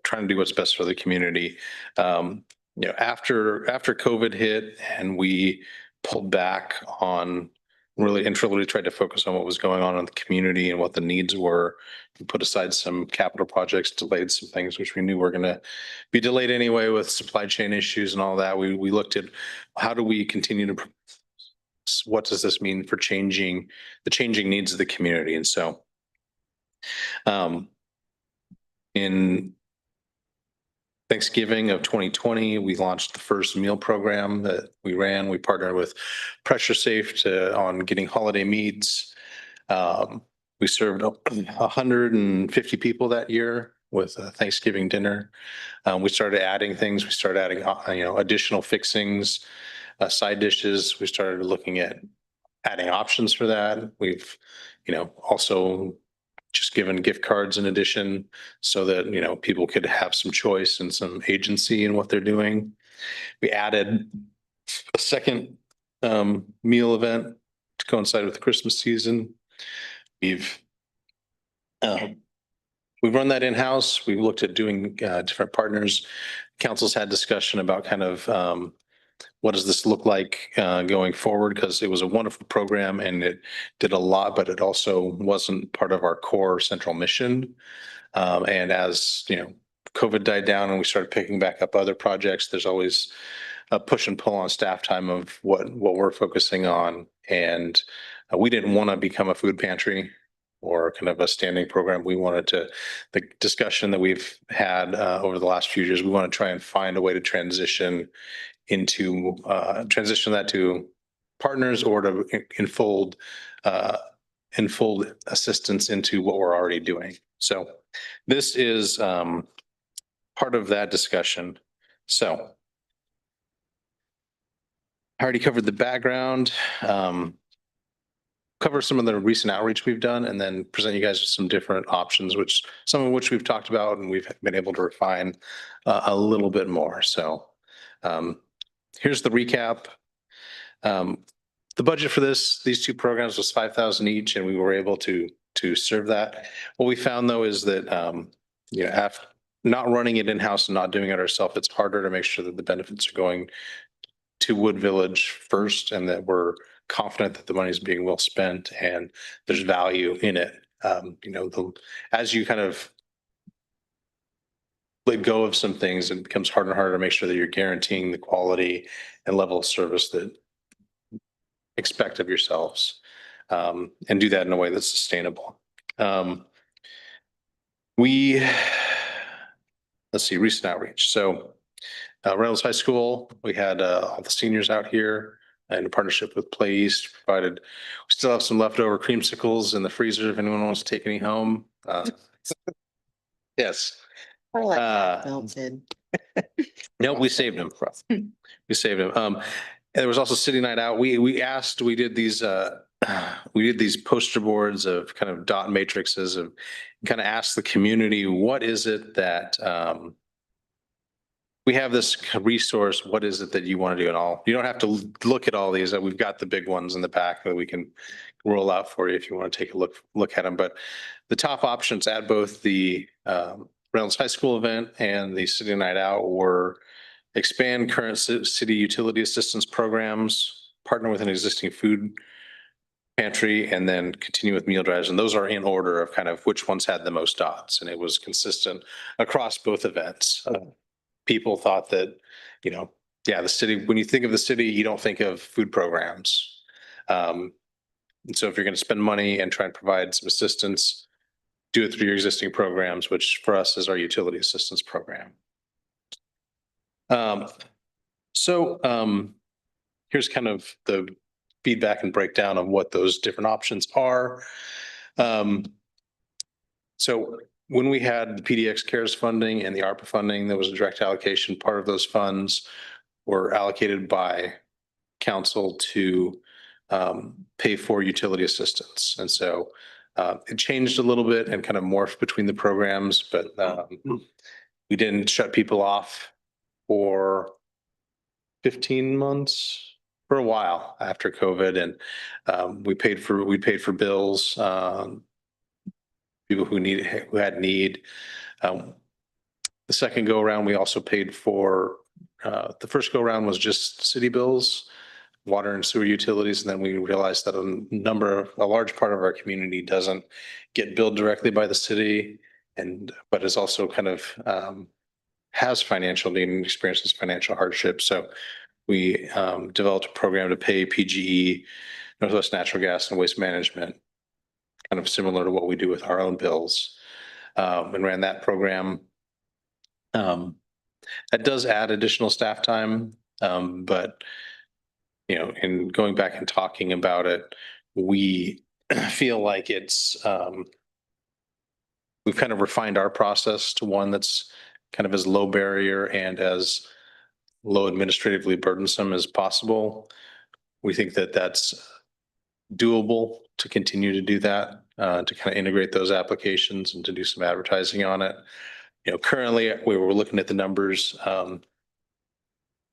trying to do what's best for the community. After COVID hit and we pulled back on really tried to focus on what was going on in the community and what the needs were. We put aside some capital projects, delayed some things which we knew were going to be delayed anyway with supply chain issues and all that. We looked at how do we continue to, what does this mean for changing needs of the community? And so in Thanksgiving of 2020, we launched the first meal program that we ran. We partnered with Pressure Safe on getting holiday meats. We served 150 people that year with a Thanksgiving dinner. We started adding things. We started adding, additional fixings, side dishes. We started looking at adding options for that. We've, also just given gift cards in addition so that, people could have some choice and some agency in what they're doing. We added a second meal event to coincide with the Christmas season. We've run that in-house. We've looked at doing different partners. Council's had discussion about kind of what does this look like going forward? Because it was a wonderful program and it did a lot, but it also wasn't part of our core central mission. And as COVID died down and we started picking back up other projects, there's always a push and pull on staff time of what we're focusing on. And we didn't want to become a food pantry or kind of a standing program. We wanted to, the discussion that we've had over the last few years, we want to try and find a way to transition that to partners or to enfold assistance into what we're already doing. So this is part of that discussion. So I already covered the background, cover some of the recent outreach we've done, and then present you guys with some different options, some of which we've talked about and we've been able to refine a little bit more. So here's the recap. The budget for these two programs was $5,000 each, and we were able to serve that. What we found though is that after not running it in-house and not doing it ourselves, it's harder to make sure that the benefits are going to Wood Village first, and that we're confident that the money is being well spent and there's value in it. As you kind of let go of some things, it becomes harder and harder to make sure that you're guaranteeing the quality and level of service that you expect of yourselves, and do that in a way that's sustainable. Let's see, recent outreach. So Reynolds High School, we had all the seniors out here in partnership with Play East provided. We still have some leftover creamsicles in the freezer if anyone wants to take any home. Yes. I like that melted. No, we saved them. We saved them. And there was also City Night Out. We did these poster boards of kind of dot matrices of kind of asked the community, what is it that we have this resource, what is it that you want to do? And you don't have to look at all these. We've got the big ones in the back that we can roll out for you if you want to take a look at them. But the top options at both the Reynolds High School event and the City Night Out were expand current city utility assistance programs, partner with an existing food pantry, and then continue with meal drives. And those are in order of kind of which ones had the most dots. And it was consistent across both events. People thought that, the city, when you think of the city, you don't think of food programs. And so if you're going to spend money and try and provide some assistance, do it through your existing programs, which for us is our utility assistance program. Here's kind of the feedback and breakdown of what those different options are. So when we had the PDX CARES funding and the ARPA funding, there was a direct allocation. Part of those funds were allocated by council to pay for utility assistance. And so it changed a little bit and kind of morphed between the programs, but we didn't shut people off for 15 months, for a while after COVID. And we paid for bills, people who had need. The second go around, we also paid for, the first go around was just city bills, water and sewer utilities. And then we realized that a large part of our community doesn't get billed directly by the city, but is also kind of has financial need and experiences financial hardship. So we developed a program to pay PGE, Northwest Natural Gas and Waste Management, kind of similar to what we do with our own bills, and ran that program. That does add additional staff time, but in going back and talking about it, we feel like we've kind of refined our process to one that's kind of as low barrier and as low administratively burdensome as possible. We think that that's doable to continue to do that, to kind of integrate those applications and to do some advertising on it. Currently we were looking at the numbers.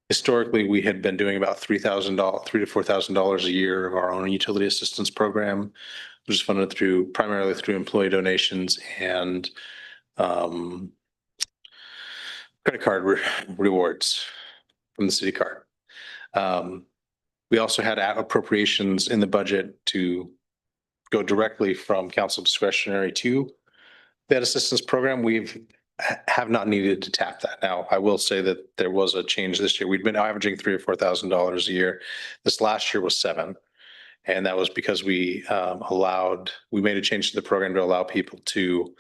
Historically, we had been doing about $3,000 to $4,000 a year of our own utility assistance program, which is funded primarily through employee donations and credit card rewards from the city card. We also had appropriations in the budget to go directly from council discretionary to that assistance program. Have not needed to tap that. Now, I will say that there was a change this year. We'd been averaging $3,000 or $4,000 a year. This last year was $7,000. And that was because we made a change to the program to allow people to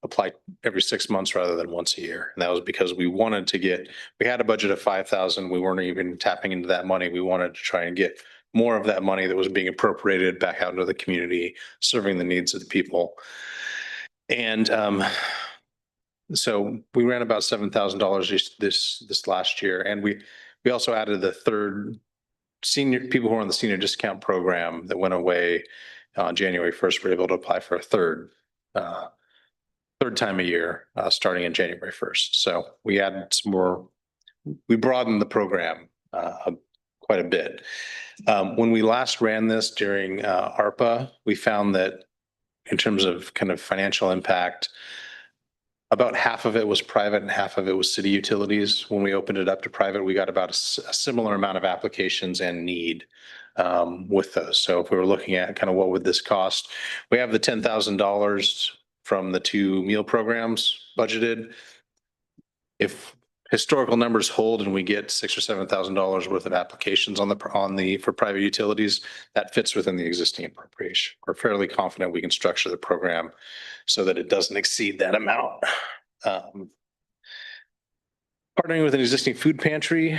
apply every 6 months rather than once a year. And that was because we had a budget of $5,000. We weren't even tapping into that money. We wanted to try and get more of that money that was being appropriated back out into the community, serving the needs of the people. And so we ran about $7,000 this last year. And we also added the third senior people who are on the senior discount program that went away on January 1st. We're able to apply for a third time a year, starting in January 1st. So we added we broadened the program quite a bit. When we last ran this during ARPA, we found that in terms of kind of financial impact, about half of it was private and half of it was city utilities. When we opened it up to private, we got about a similar amount of applications and need with those. So if we were looking at kind of what would this cost, we have the $10,000 from the 2 meal programs budgeted. If historical numbers hold and we get $6,000 or $7,000 worth of applications for private utilities, that fits within the existing appropriation. We're fairly confident we can structure the program so that it doesn't exceed that amount. Partnering with an existing food pantry.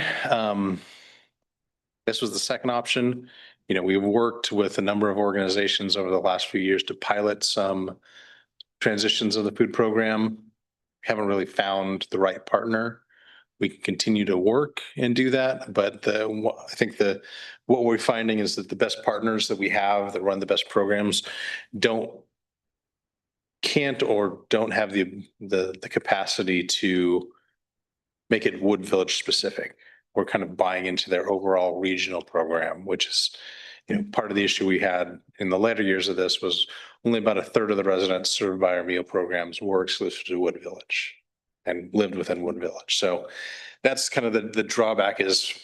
This was the second option. We've worked with a number of organizations over the last few years to pilot some transitions of the food program. We haven't really found the right partner. We can continue to work and do that, but I think what we're finding is that the best partners that we have that run the best programs can't or don't have the capacity to make it Wood Village specific. We're kind of buying into their overall regional program, which is part of the issue we had in the later years of this was only about a third of the residents served by our meal programs were exclusive to Wood Village and lived within Wood Village. So that's kind of the drawback is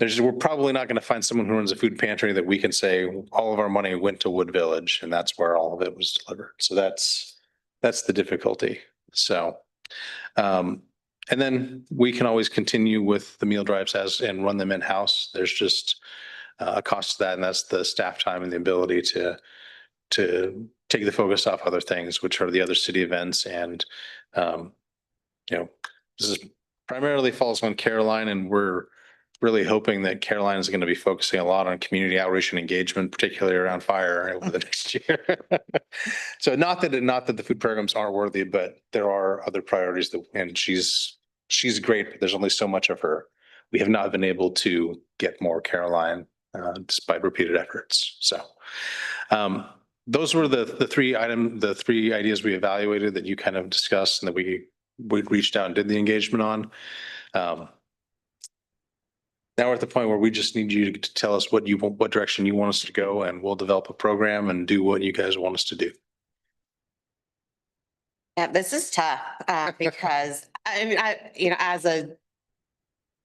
we're probably not going to find someone who runs a food pantry that we can say all of our money went to Wood Village and that's where all of it was delivered. So that's the difficulty. So, and then we can always continue with the meal drives and run them in-house. There's just a cost to that, and that's the staff time and the ability to take the focus off other things, which are the other city events. And, this is primarily falls on Caroline, and we're really hoping that Caroline is going to be focusing a lot on community outreach and engagement, particularly around fire over the next year. So not that the food programs aren't worthy, but there are other priorities and she's great, but there's only so much of her. We have not been able to get more Caroline, despite repeated efforts. So, those were the three ideas we evaluated that you kind of discussed and that we reached out and did the engagement on. Now we're at the point where we just need you to tell us what direction you want us to go, and we'll develop a program and do what you guys want us to do. Yeah, this is tough, because I mean, as a,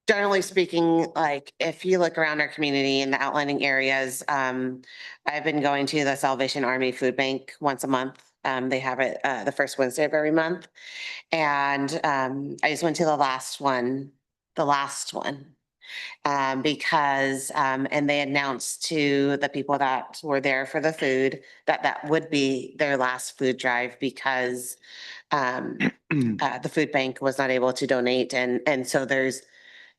generally speaking, like if you look around our community in the outlining areas, I've been going to the Salvation Army Food Bank once a month. They have it, the first Wednesday of every month. And, I just went to the last one, because, and they announced to the people that were there for the food that that would be their last food drive because the food bank was not able to donate. And so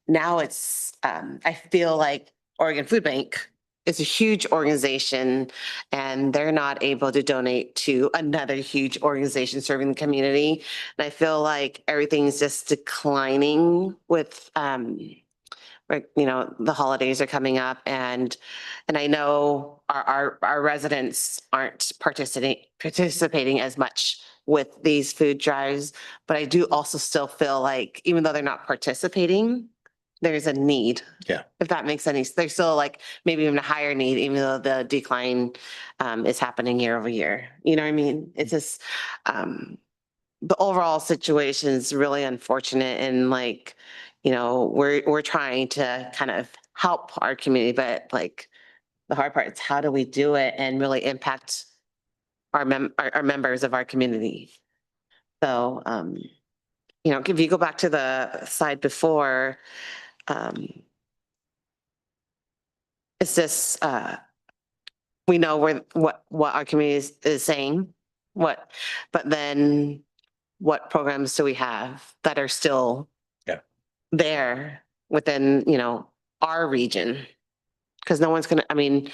now it's, I feel like Oregon Food Bank is a huge organization and they're not able to donate to another huge organization serving the community. And I feel like everything's just declining with, the holidays are coming up and I know our residents aren't participating as much with these food drives, but I do also still feel like even though they're not participating, there's a need. Yeah. If that makes any, there's still like maybe even a higher need, even though the decline is happening year over year. You know what I mean? It's just the overall situation is really unfortunate and like, we're trying to kind of help our community, but like the hard part is how do we do it and really impact our members of our community? So, if you go back to the slide before, it's just, we know what our community is saying, but then what programs do we have that are still there within, our region? Because no one's gonna, I mean,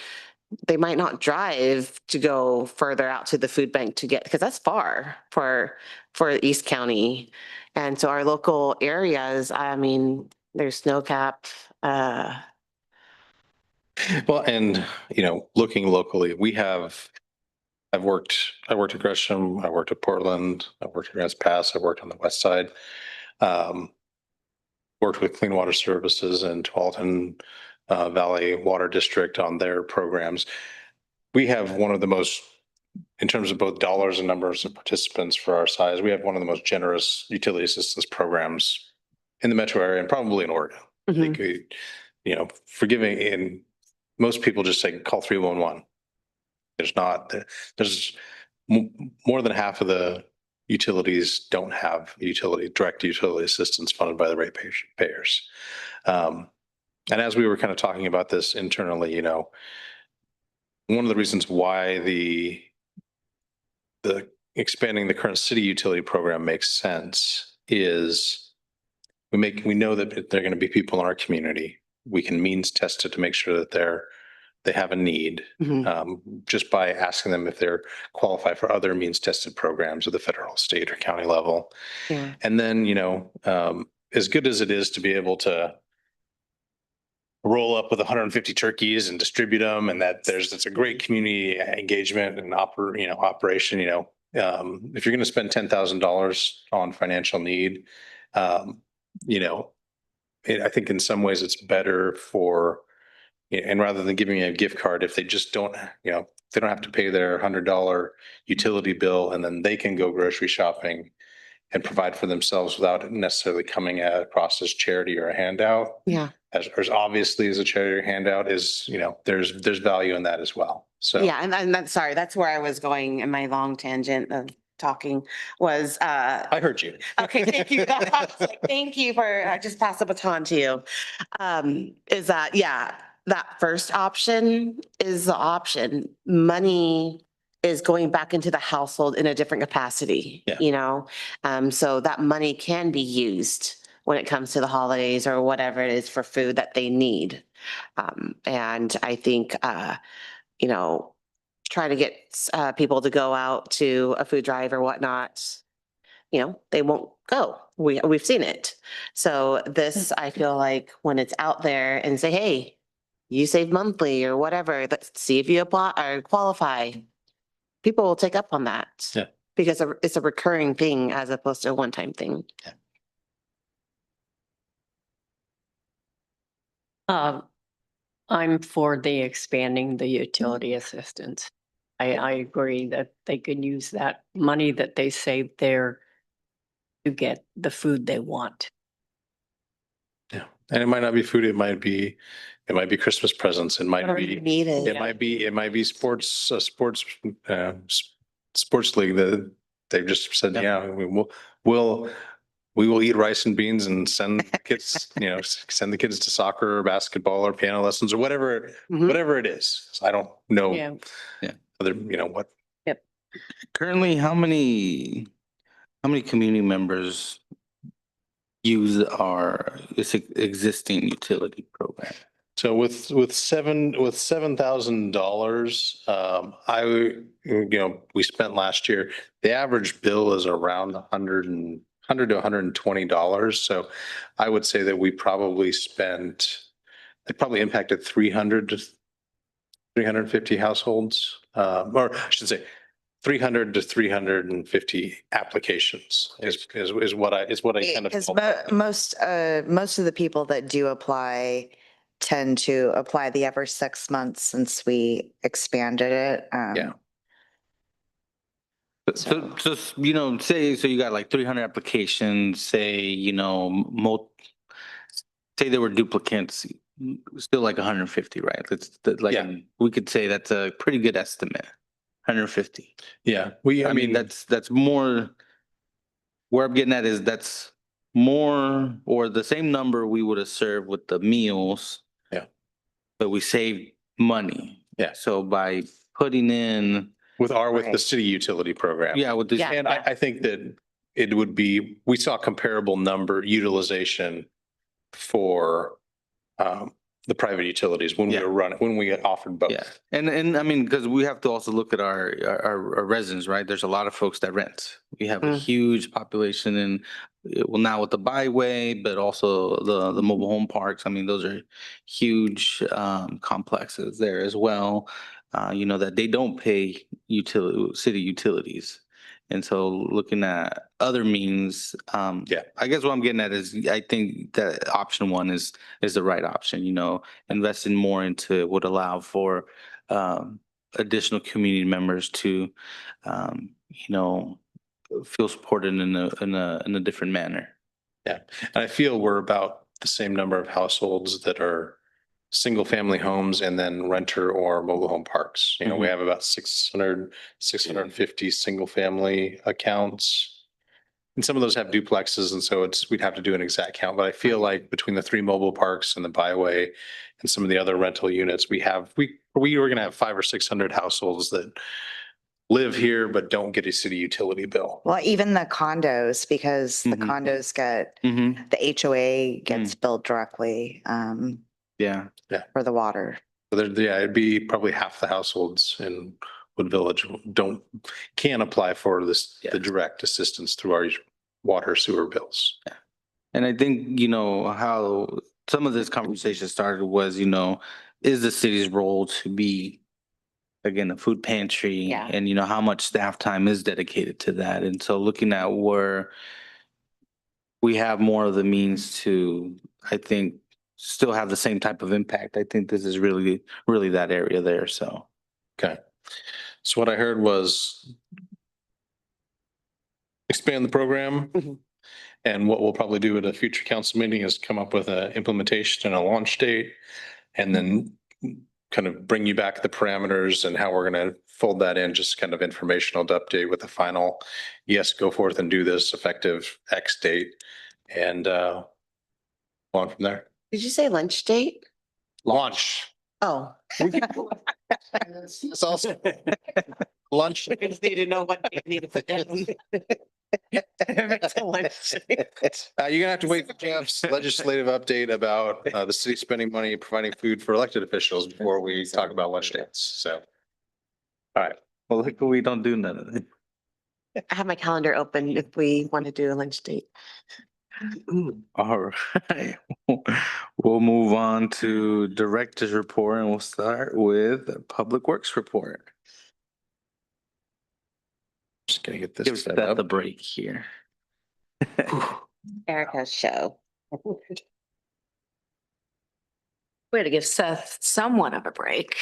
they might not drive to go further out to the food bank to get, because that's far for East County. And so our local areas, I mean, there's Snow Cap. Well, and, looking locally, I worked at Gresham, I worked at Portland, I worked at Grants Pass, I worked on the west side. Worked with Clean Water Services and Tualatin Valley Water District on their programs. We have one of the most, in terms of both dollars and numbers of participants for our size, we have one of the most generous utility assistance programs in the metro area and probably in Oregon. I think forgiving, and most people just say call 311. There's more than half of the utilities don't have direct utility assistance funded by the ratepayers. And as we were kind of talking about this internally, one of the reasons why the expanding the current city utility program makes sense is we know that there are going to be people in our community. We can means test it to make sure that they have a need, just by asking them if they're qualified for other means tested programs at the federal, state, or county level. Yeah. And then, as good as it is to be able to roll up with 150 turkeys and distribute them, and that it's a great community engagement and operation, if you're going to spend $10,000 on financial need, I think in some ways it's better for, and rather than giving a gift card, if they just don't, they don't have to pay their $100 utility bill and then they can go grocery shopping and provide for themselves without necessarily coming across as charity or a handout. Yeah. As obviously as a charity or handout is, there's value in that as well. So. Yeah. And that's, sorry, that's where I was going in my long tangent of talking was, I heard you. okay, thank you. I was like, thank you for, I just passed the baton to you. Is that, that first option is the option. Money is going back into the household in a different capacity, Yeah. you know? So that money can be used when it comes to the holidays or whatever it is for food that they need. And I think, you know, try to get people to go out to a food drive or whatnot, you know, they won't go. We've seen it. So this, I feel like when it's out there and say, hey, you save monthly or whatever, let's see if you apply or qualify. People will take up on that. Yeah. Because it's a recurring thing as opposed to a one-time thing. I'm for the expanding the utility assistance. I agree that they could use that money that they save there to get the food they want. Yeah. And it might not be food, it might be Christmas presents, it might Whatever be. you needed. It might be sports league that they've just said, yeah, we will eat rice and beans and send kids, send the kids to soccer or basketball or piano lessons or whatever Mhm. it is. So I don't know. Yeah. Other, what. Currently, how many community members use our existing utility program? So with $7,000, we spent last year, the average bill is around $100 to $120. So I would say that it probably impacted 300 to 350 households, or I should say 300 to 350 applications is what I kind of. Because most of the people that do apply tend to apply the every 6 months since we expanded it. Yeah. So, say you got like 300 applications, say, say there were duplicates, still like 150, right? Yeah. We could say that's a pretty good estimate, 150. Yeah, I mean, that's more, where I'm getting at is that's more or the same number we would have served with the meals. Yeah. But we saved money. Yeah. So by putting in. with the Right. city utility program. Yeah, with this. Yeah. And I think that it would be, we saw comparable number utilization for the private utilities when we Yeah. were running, when we offered both. Yeah, and I mean, because we have to also look at our residents, right? There's a lot of folks that rent. We have a Mm. huge population in, well, now with the byway, but also the mobile home parks. I mean, those are huge complexes there as well. That they don't pay city utilities. And so looking at other means, Yeah. I guess what I'm getting at is I think that option one is the right option, investing more into would allow for additional community members to, feel supported in a different manner. Yeah. And I feel we're about the same number of households that are single family homes and then renter or mobile home parks. We Mhm. have about 650 single family accounts. And some of those have duplexes. And so we'd have to do an exact count, but I feel like between the 3 mobile parks and the byway and some of the other rental units, we were going to have 500 or 600 households that live here, but don't get a city utility bill. Well, even the condos, because the Mhm. condos get, Mm-hmm. the HOA gets billed directly Yeah. for the water. It'd be probably half the households in Wood Village can't apply for the direct assistance through our water sewer bills. And I think, how some of this conversation started was, is the city's role to be, again, a food pantry, Yeah. and how much staff time is dedicated to that. And so looking at where we have more of the means to, I think, still have the same type of impact. I think this is really, really that area there. So. Okay. So what I heard was expand the program. Mhm. And what we'll probably do at a future council meeting is come up with an implementation and a launch date, and then kind of bring you back the parameters and how we're going to fold that in, just kind of informational to update with the final, yes, go forth and do this effective X date, and go on from there. Did you say lunch date? Launch. Oh. It's also lunch. Need to know what you need to put down. You're gonna have to wait for Jeff's legislative update about the city spending money providing food for elected officials before we talk about lunch dates. So. All right. Well, look, we don't do none of it. I have my calendar open if we want to do a lunch date. All right. We'll move on to director's report and we'll start with Public Works report. Just gonna get Give this set Seth up. a break here. Erica's show. Way to give Seth somewhat of a break.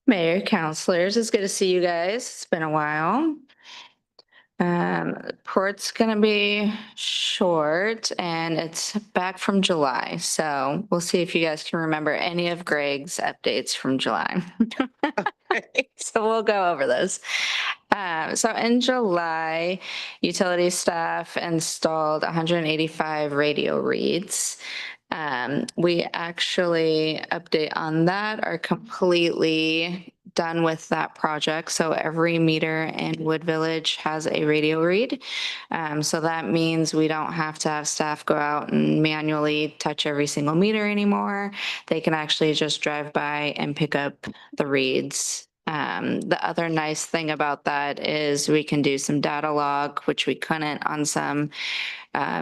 Mayor, counselors, it's good to see you guys. It's been a while. Report's gonna be short and it's back from July. So we'll see if you guys can remember any of Greg's updates from July. So we'll go over those. So in July, utility staff installed 185 radio reads. We actually update on that are completely done with that project. So every meter in Wood Village has a radio read. So that means we don't have to have staff go out and manually touch every single meter anymore. They can actually just drive by and pick up the reads. The other nice thing about that is we can do some data log, which we couldn't on some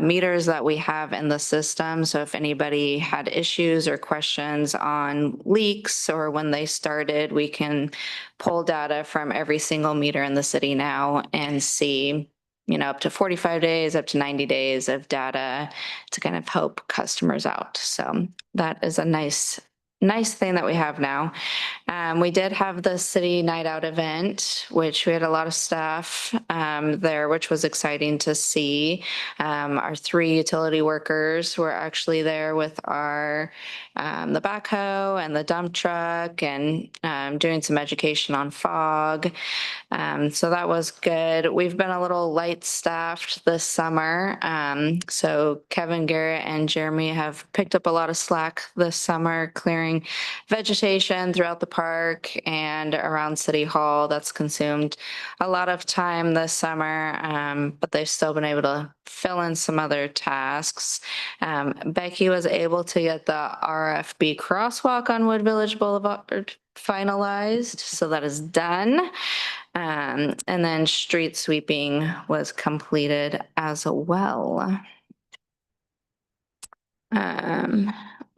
meters that we have in the system. So if anybody had issues or questions on leaks or when they started, we can pull data from every single meter in the city now and see, you know, up to 45 days, up to 90 days of data to kind of help customers out. So that is a nice thing that we have now. We did have the city night out event, which we had a lot of staff there, which was exciting to see. Our 3 utility workers were actually there with our the backhoe and the dump truck and doing some education on fog. So that was good. We've been a little light staffed this summer. So Kevin, Garrett, and Jeremy have picked up a lot of slack this summer, clearing vegetation throughout the park and around City Hall. That's consumed a lot of time this summer, but they've still been able to fill in some other tasks. Becky was able to get the RFB crosswalk on Wood Village Boulevard finalized, so that is done. And then street sweeping was completed as well.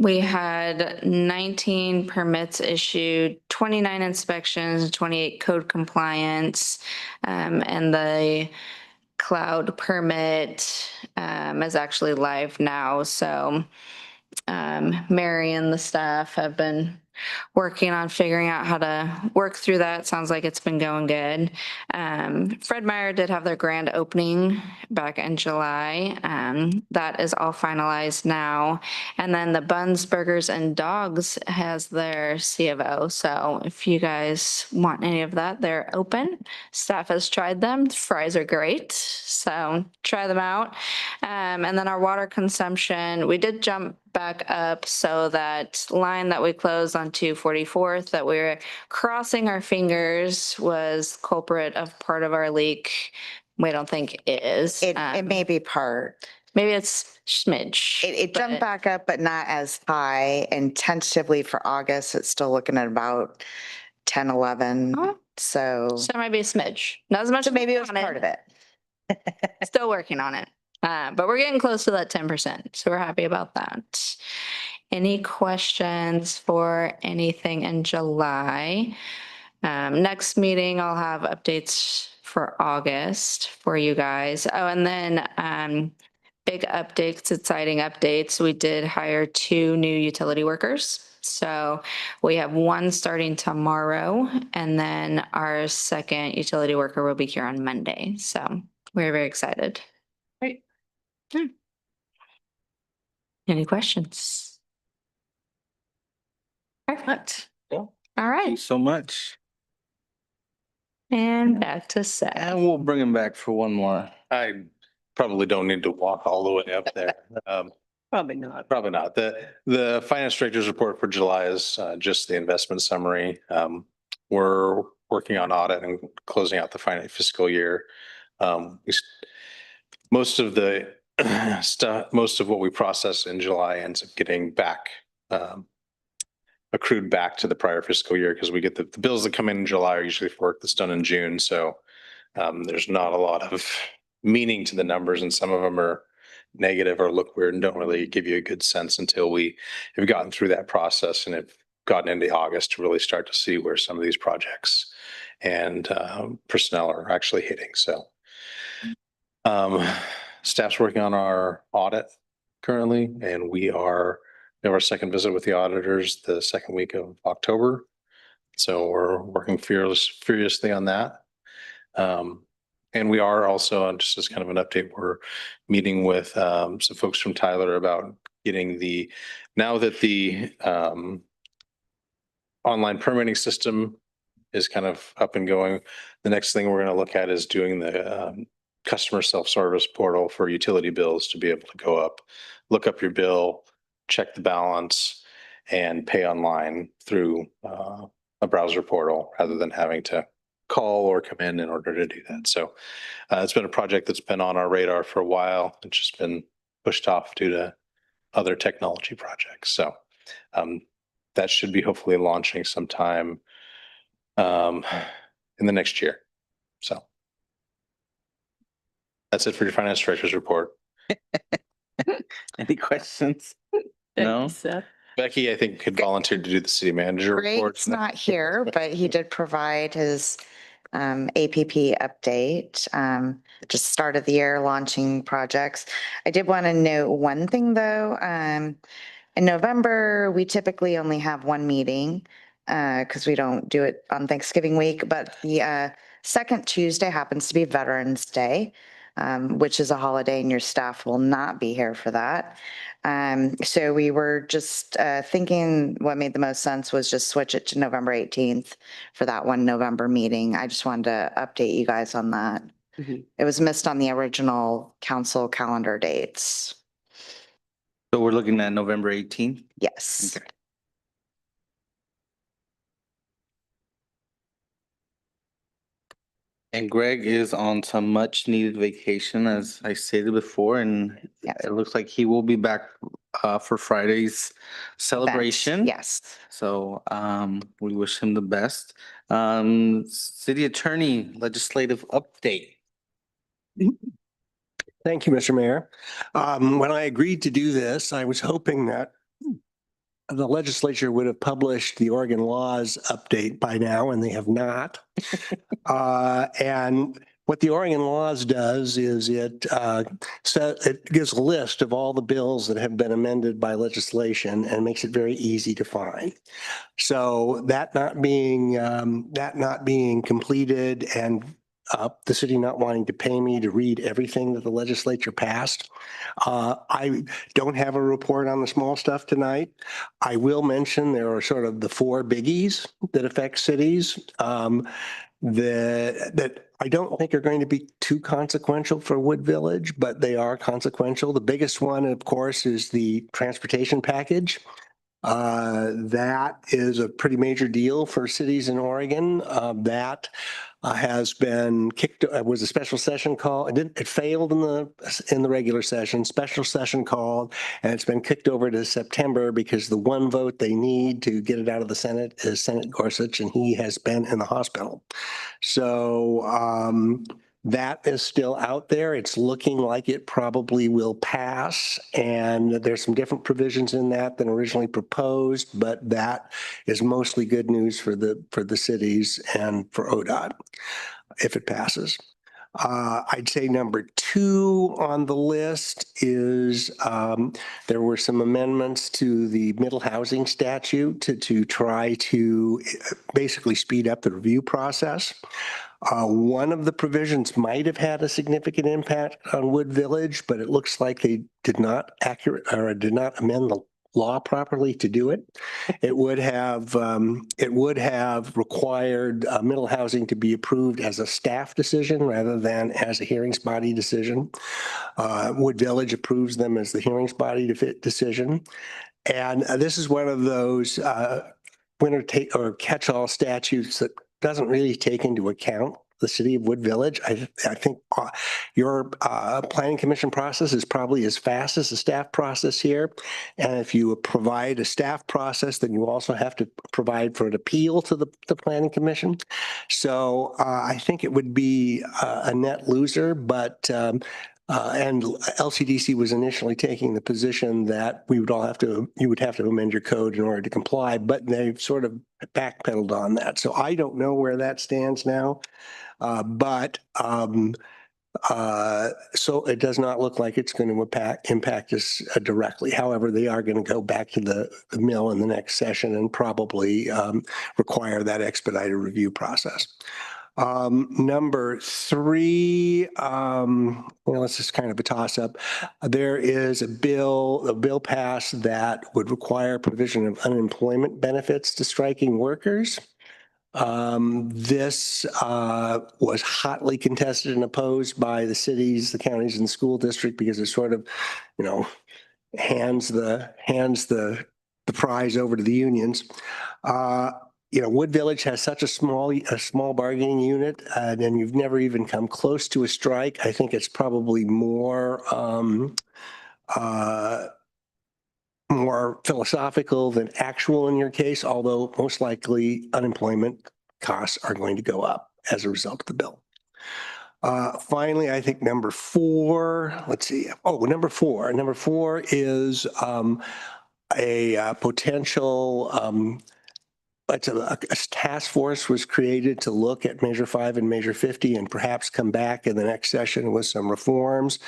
We had 19 permits issued, 29 inspections, 28 code compliance, and the cloud permit is actually live now. So Mary and the staff have been working on figuring out how to work through that. Sounds like it's been going good. Fred Meyer did have their grand opening back in July. That is all finalized now. And then the Buns, Burgers, and Dogs has their C of O. So if you guys want any of that, they're open. Staff has tried them. Fries are great. So try them out. And then our water consumption, we did jump back up, so that line that we closed on 244th that we were crossing our fingers was culprit of part of our leak. We don't think it is. It may be part. Maybe it's smidge. It jumped but- back up, but not as high. And tentatively for August, it's still looking at about 10, 11. Oh. So So it might be a smidge. Not as much. so as maybe we it was wanted. part of it. Still working on it. But we're getting close to that 10%. So we're happy about that. Any questions for anything in July? Next meeting, I'll have updates for August for you guys. Oh, and then big updates, exciting updates. We did hire 2 new utility workers. So we have 1 starting tomorrow, and then our second utility worker will be here on Monday. So we're very excited. Great. Any questions? Perfect. All right, Thanks so much. and back to Seth. And we'll bring him back for one more. I probably don't need to walk all the way up there. Probably not. Probably not. The finance director's report for July is just the investment summary. We're working on audit and closing out the finance fiscal year. Most of the stuff, most of what we process in July ends up getting back accrued back to the prior fiscal year because we get the bills that come in July are usually for work that's done in June. So there's not a lot of meaning to the numbers, and some of them are negative or look weird and don't really give you a good sense until we have gotten through that process and have gotten into August to really start to see where some of these projects and personnel are actually hitting. So staff's working on our audit currently, and we have our second visit with the auditors the second week of October. So we're working furiously on that. And we are also, just as kind of an update, we're meeting with some folks from Tyler about getting now that the online permitting system is kind of up and going, the next thing we're going to look at is doing the customer self-service portal for utility bills to be able to go up, look up your bill, check the balance, and pay online through a browser portal rather than having to call or come in order to do that. So it's been a project that's been on our radar for a while. It's just been pushed off due to other technology projects. So that should be hopefully launching sometime in the next year. So that's it for your finance director's report. Any questions? Thank No? you, Seth. Becky, I think, could volunteer to do the city manager report. Greg's not here, but he did provide his APP update, just start of the year launching projects. I did want to note one thing though. In November, we typically only have one meeting because we don't do it on Thanksgiving week, but the second Tuesday happens to be Veterans Day, which is a holiday, and your staff will not be here for that. So we were just thinking what made the most sense was just switch it to November 18th for that one November meeting. I just wanted to update you guys on that. Mhm. It was missed on the original council calendar dates. So we're looking at November 18th? Yes. Okay. And Greg is on some much needed vacation, as I stated before, and Yes. it looks like he will be back for Friday's celebration. Yes. So we wish him the best. City Attorney legislative update. Thank you, Mr. Mayor. When I agreed to do this, I was hoping that the legislature would have published the Oregon laws update by now, and they have not. And what the Oregon laws does is it gives a list of all the bills that have been amended by legislation and makes it very easy to find. So that not being completed and the city not wanting to pay me to read everything that the legislature passed, I don't have a report on the small stuff tonight. I will mention there are sort of the four biggies that affect cities that I don't think are going to be too consequential for Wood Village, but they are consequential. The biggest one, of course, is the transportation package. That is a pretty major deal for cities in Oregon. That has been kicked, was a special session call. It failed in the regular session, special session called, and it's been kicked over to September because the one vote they need to get it out of the Senate is Senate Gorsuch, and he has been in the hospital. So that is still out there. It's looking like it probably will pass, and there's some different provisions in that than originally proposed, but that is mostly good news for the cities and for ODOT if it passes. I'd say number two on the list is there were some amendments to the middle housing statute to try to basically speed up the review process. One of the provisions might have had a significant impact on Wood Village, but it looks like they did not amend law properly to do it. It would have required middle housing to be approved as a staff decision rather than as a hearings body decision. Wood Village approves them as the hearings body decision. And this is one of those winner take or catch-all statutes that doesn't really take into account the city of Wood Village. I think your planning commission process is probably as fast as the staff process here. And if you provide a staff process, then you also have to provide for an appeal to the planning commission. So I think it would be a net loser, but and LCDC was initially taking the position that you would have to amend your code in order to comply, but they've sort of backpedaled on that. So I don't know where that stands now. So it does not look like it's going to impact us directly. However, they are going to go back to the mill in the next session and probably require that expedited review process. Number three, this is kind of a toss-up. There is a bill passed that would require provision of unemployment benefits to striking workers. This was hotly contested and opposed by the cities, the counties, and the school district because it sort of, hands the prize over to the unions. Wood Village has such a small bargaining unit, and you've never even come close to a strike. I think it's probably more philosophical than actual in your case, although most likely unemployment costs are going to go up as a result of the bill. Finally, I think number four is a potential a task force was created to look at Measure 5 and Measure 50 and perhaps come back in the next session with some reforms.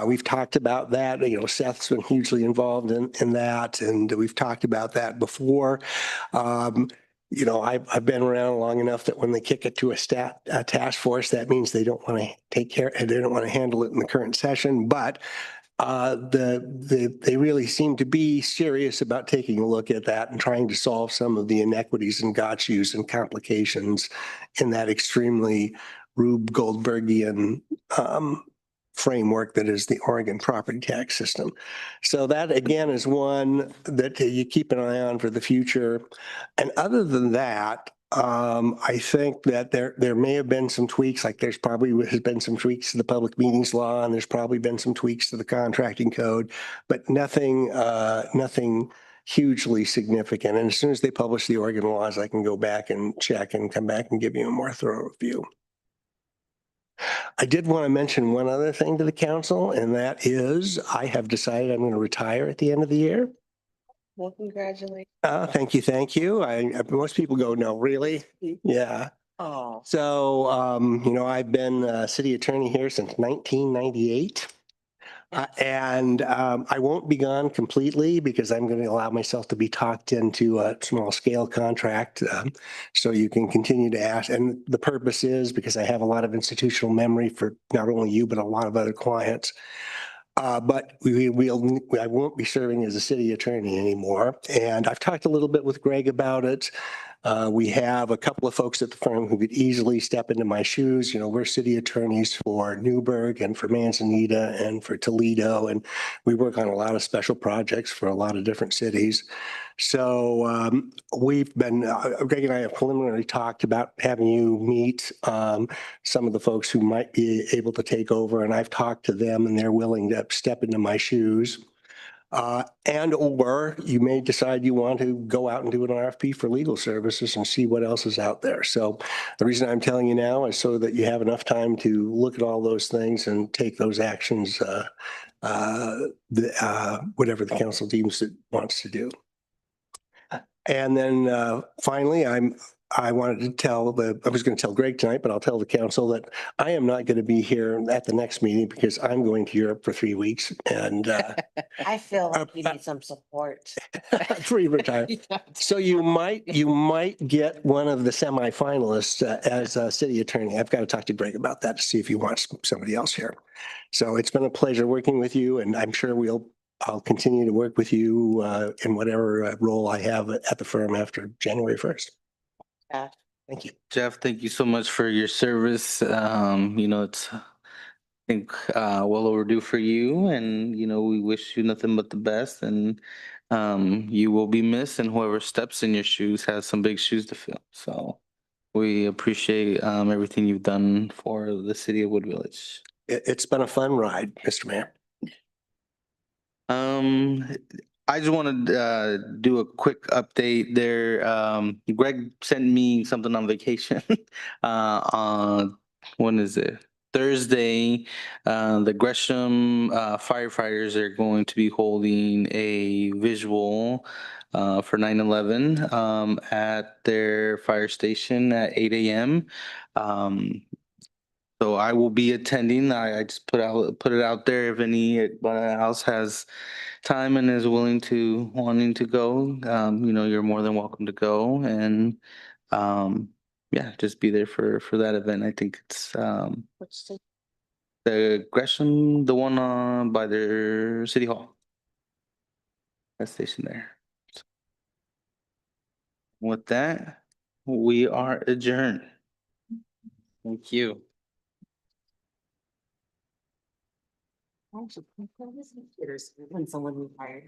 We've talked about that. Seth's been hugely involved in that, and we've talked about that before. I've been around long enough that when they kick it to a task force, that means they don't want to handle it in the current session. But they really seem to be serious about taking a look at that and trying to solve some of the inequities and gotchas and complications in that extremely Rube Goldbergian framework that is the Oregon property tax system. So that again is one that you keep an eye on for the future. And other than that, I think that there may have been some tweaks, like there's probably has been some tweaks to the public meetings law, and there's probably been some tweaks to the contracting code, but nothing hugely significant. And as soon as they publish the Oregon laws, I can go back and check and come back and give you a more thorough review. I did want to mention one other thing to the council, and that is I have decided I'm going to retire at the end of the year. Well, congratulations. Thank you. Most people go, no, really? Yeah. Oh. So, I've been city attorney here since 1998. And I won't be gone completely because I'm going to allow myself to be talked into a small scale contract. So you can continue to ask. And the purpose is because I have a lot of institutional memory for not only you, but a lot of other clients. But I won't be serving as a city attorney anymore. And I've talked a little bit with Greg about it. We have a couple of folks at the firm who could easily step into my shoes. We're city attorneys for Newburgh and for Manzanita and for Toledo, and we work on a lot of special projects for a lot of different cities. So we've been, Greg and I have preliminarily talked about having you meet some of the folks who might be able to take over, and I've talked to them and they're willing to step into my shoes. Or you may decide you want to go out and do an RFP for legal services and see what else is out there. So the reason I'm telling you now is so that you have enough time to look at all those things and take those actions, whatever the council deems it wants to do. And then finally, I was going to tell Greg tonight, but I'll tell the council that I am not going to be here at the next meeting because I'm going to Europe for 3 weeks. And I feel like you need some support. retire. So you might get one of the semifinalists as a city attorney. I've got to talk to Greg about that to see if he wants somebody else here. So it's been a pleasure working with you, and I'm sure we'll I'll continue to work with you in whatever role I have at the firm after January 1st. Yeah. Thank you. Jeff, thank you so much for your service. It's, I think, well overdue for you, and, we wish you nothing but the best, and you will be missed, and whoever steps in your shoes has some big shoes to fill. So we appreciate everything you've done for the city of Wood Village. It's been a fun ride, Mr. Mayor. I just want to do a quick update there. Greg sent me something on vacation. On when is it? Thursday. The Gresham firefighters are going to be holding a visual for 9/11 at their fire station at 8 a.m. So I will be attending. I just put it out there if anybody else has time and is wanting to go. You're more than welcome to go, and yeah, just be there for that event. I think it's the Gresham, the one by their city hall. That station there. With that, we are adjourned. Thank you. When someone retired.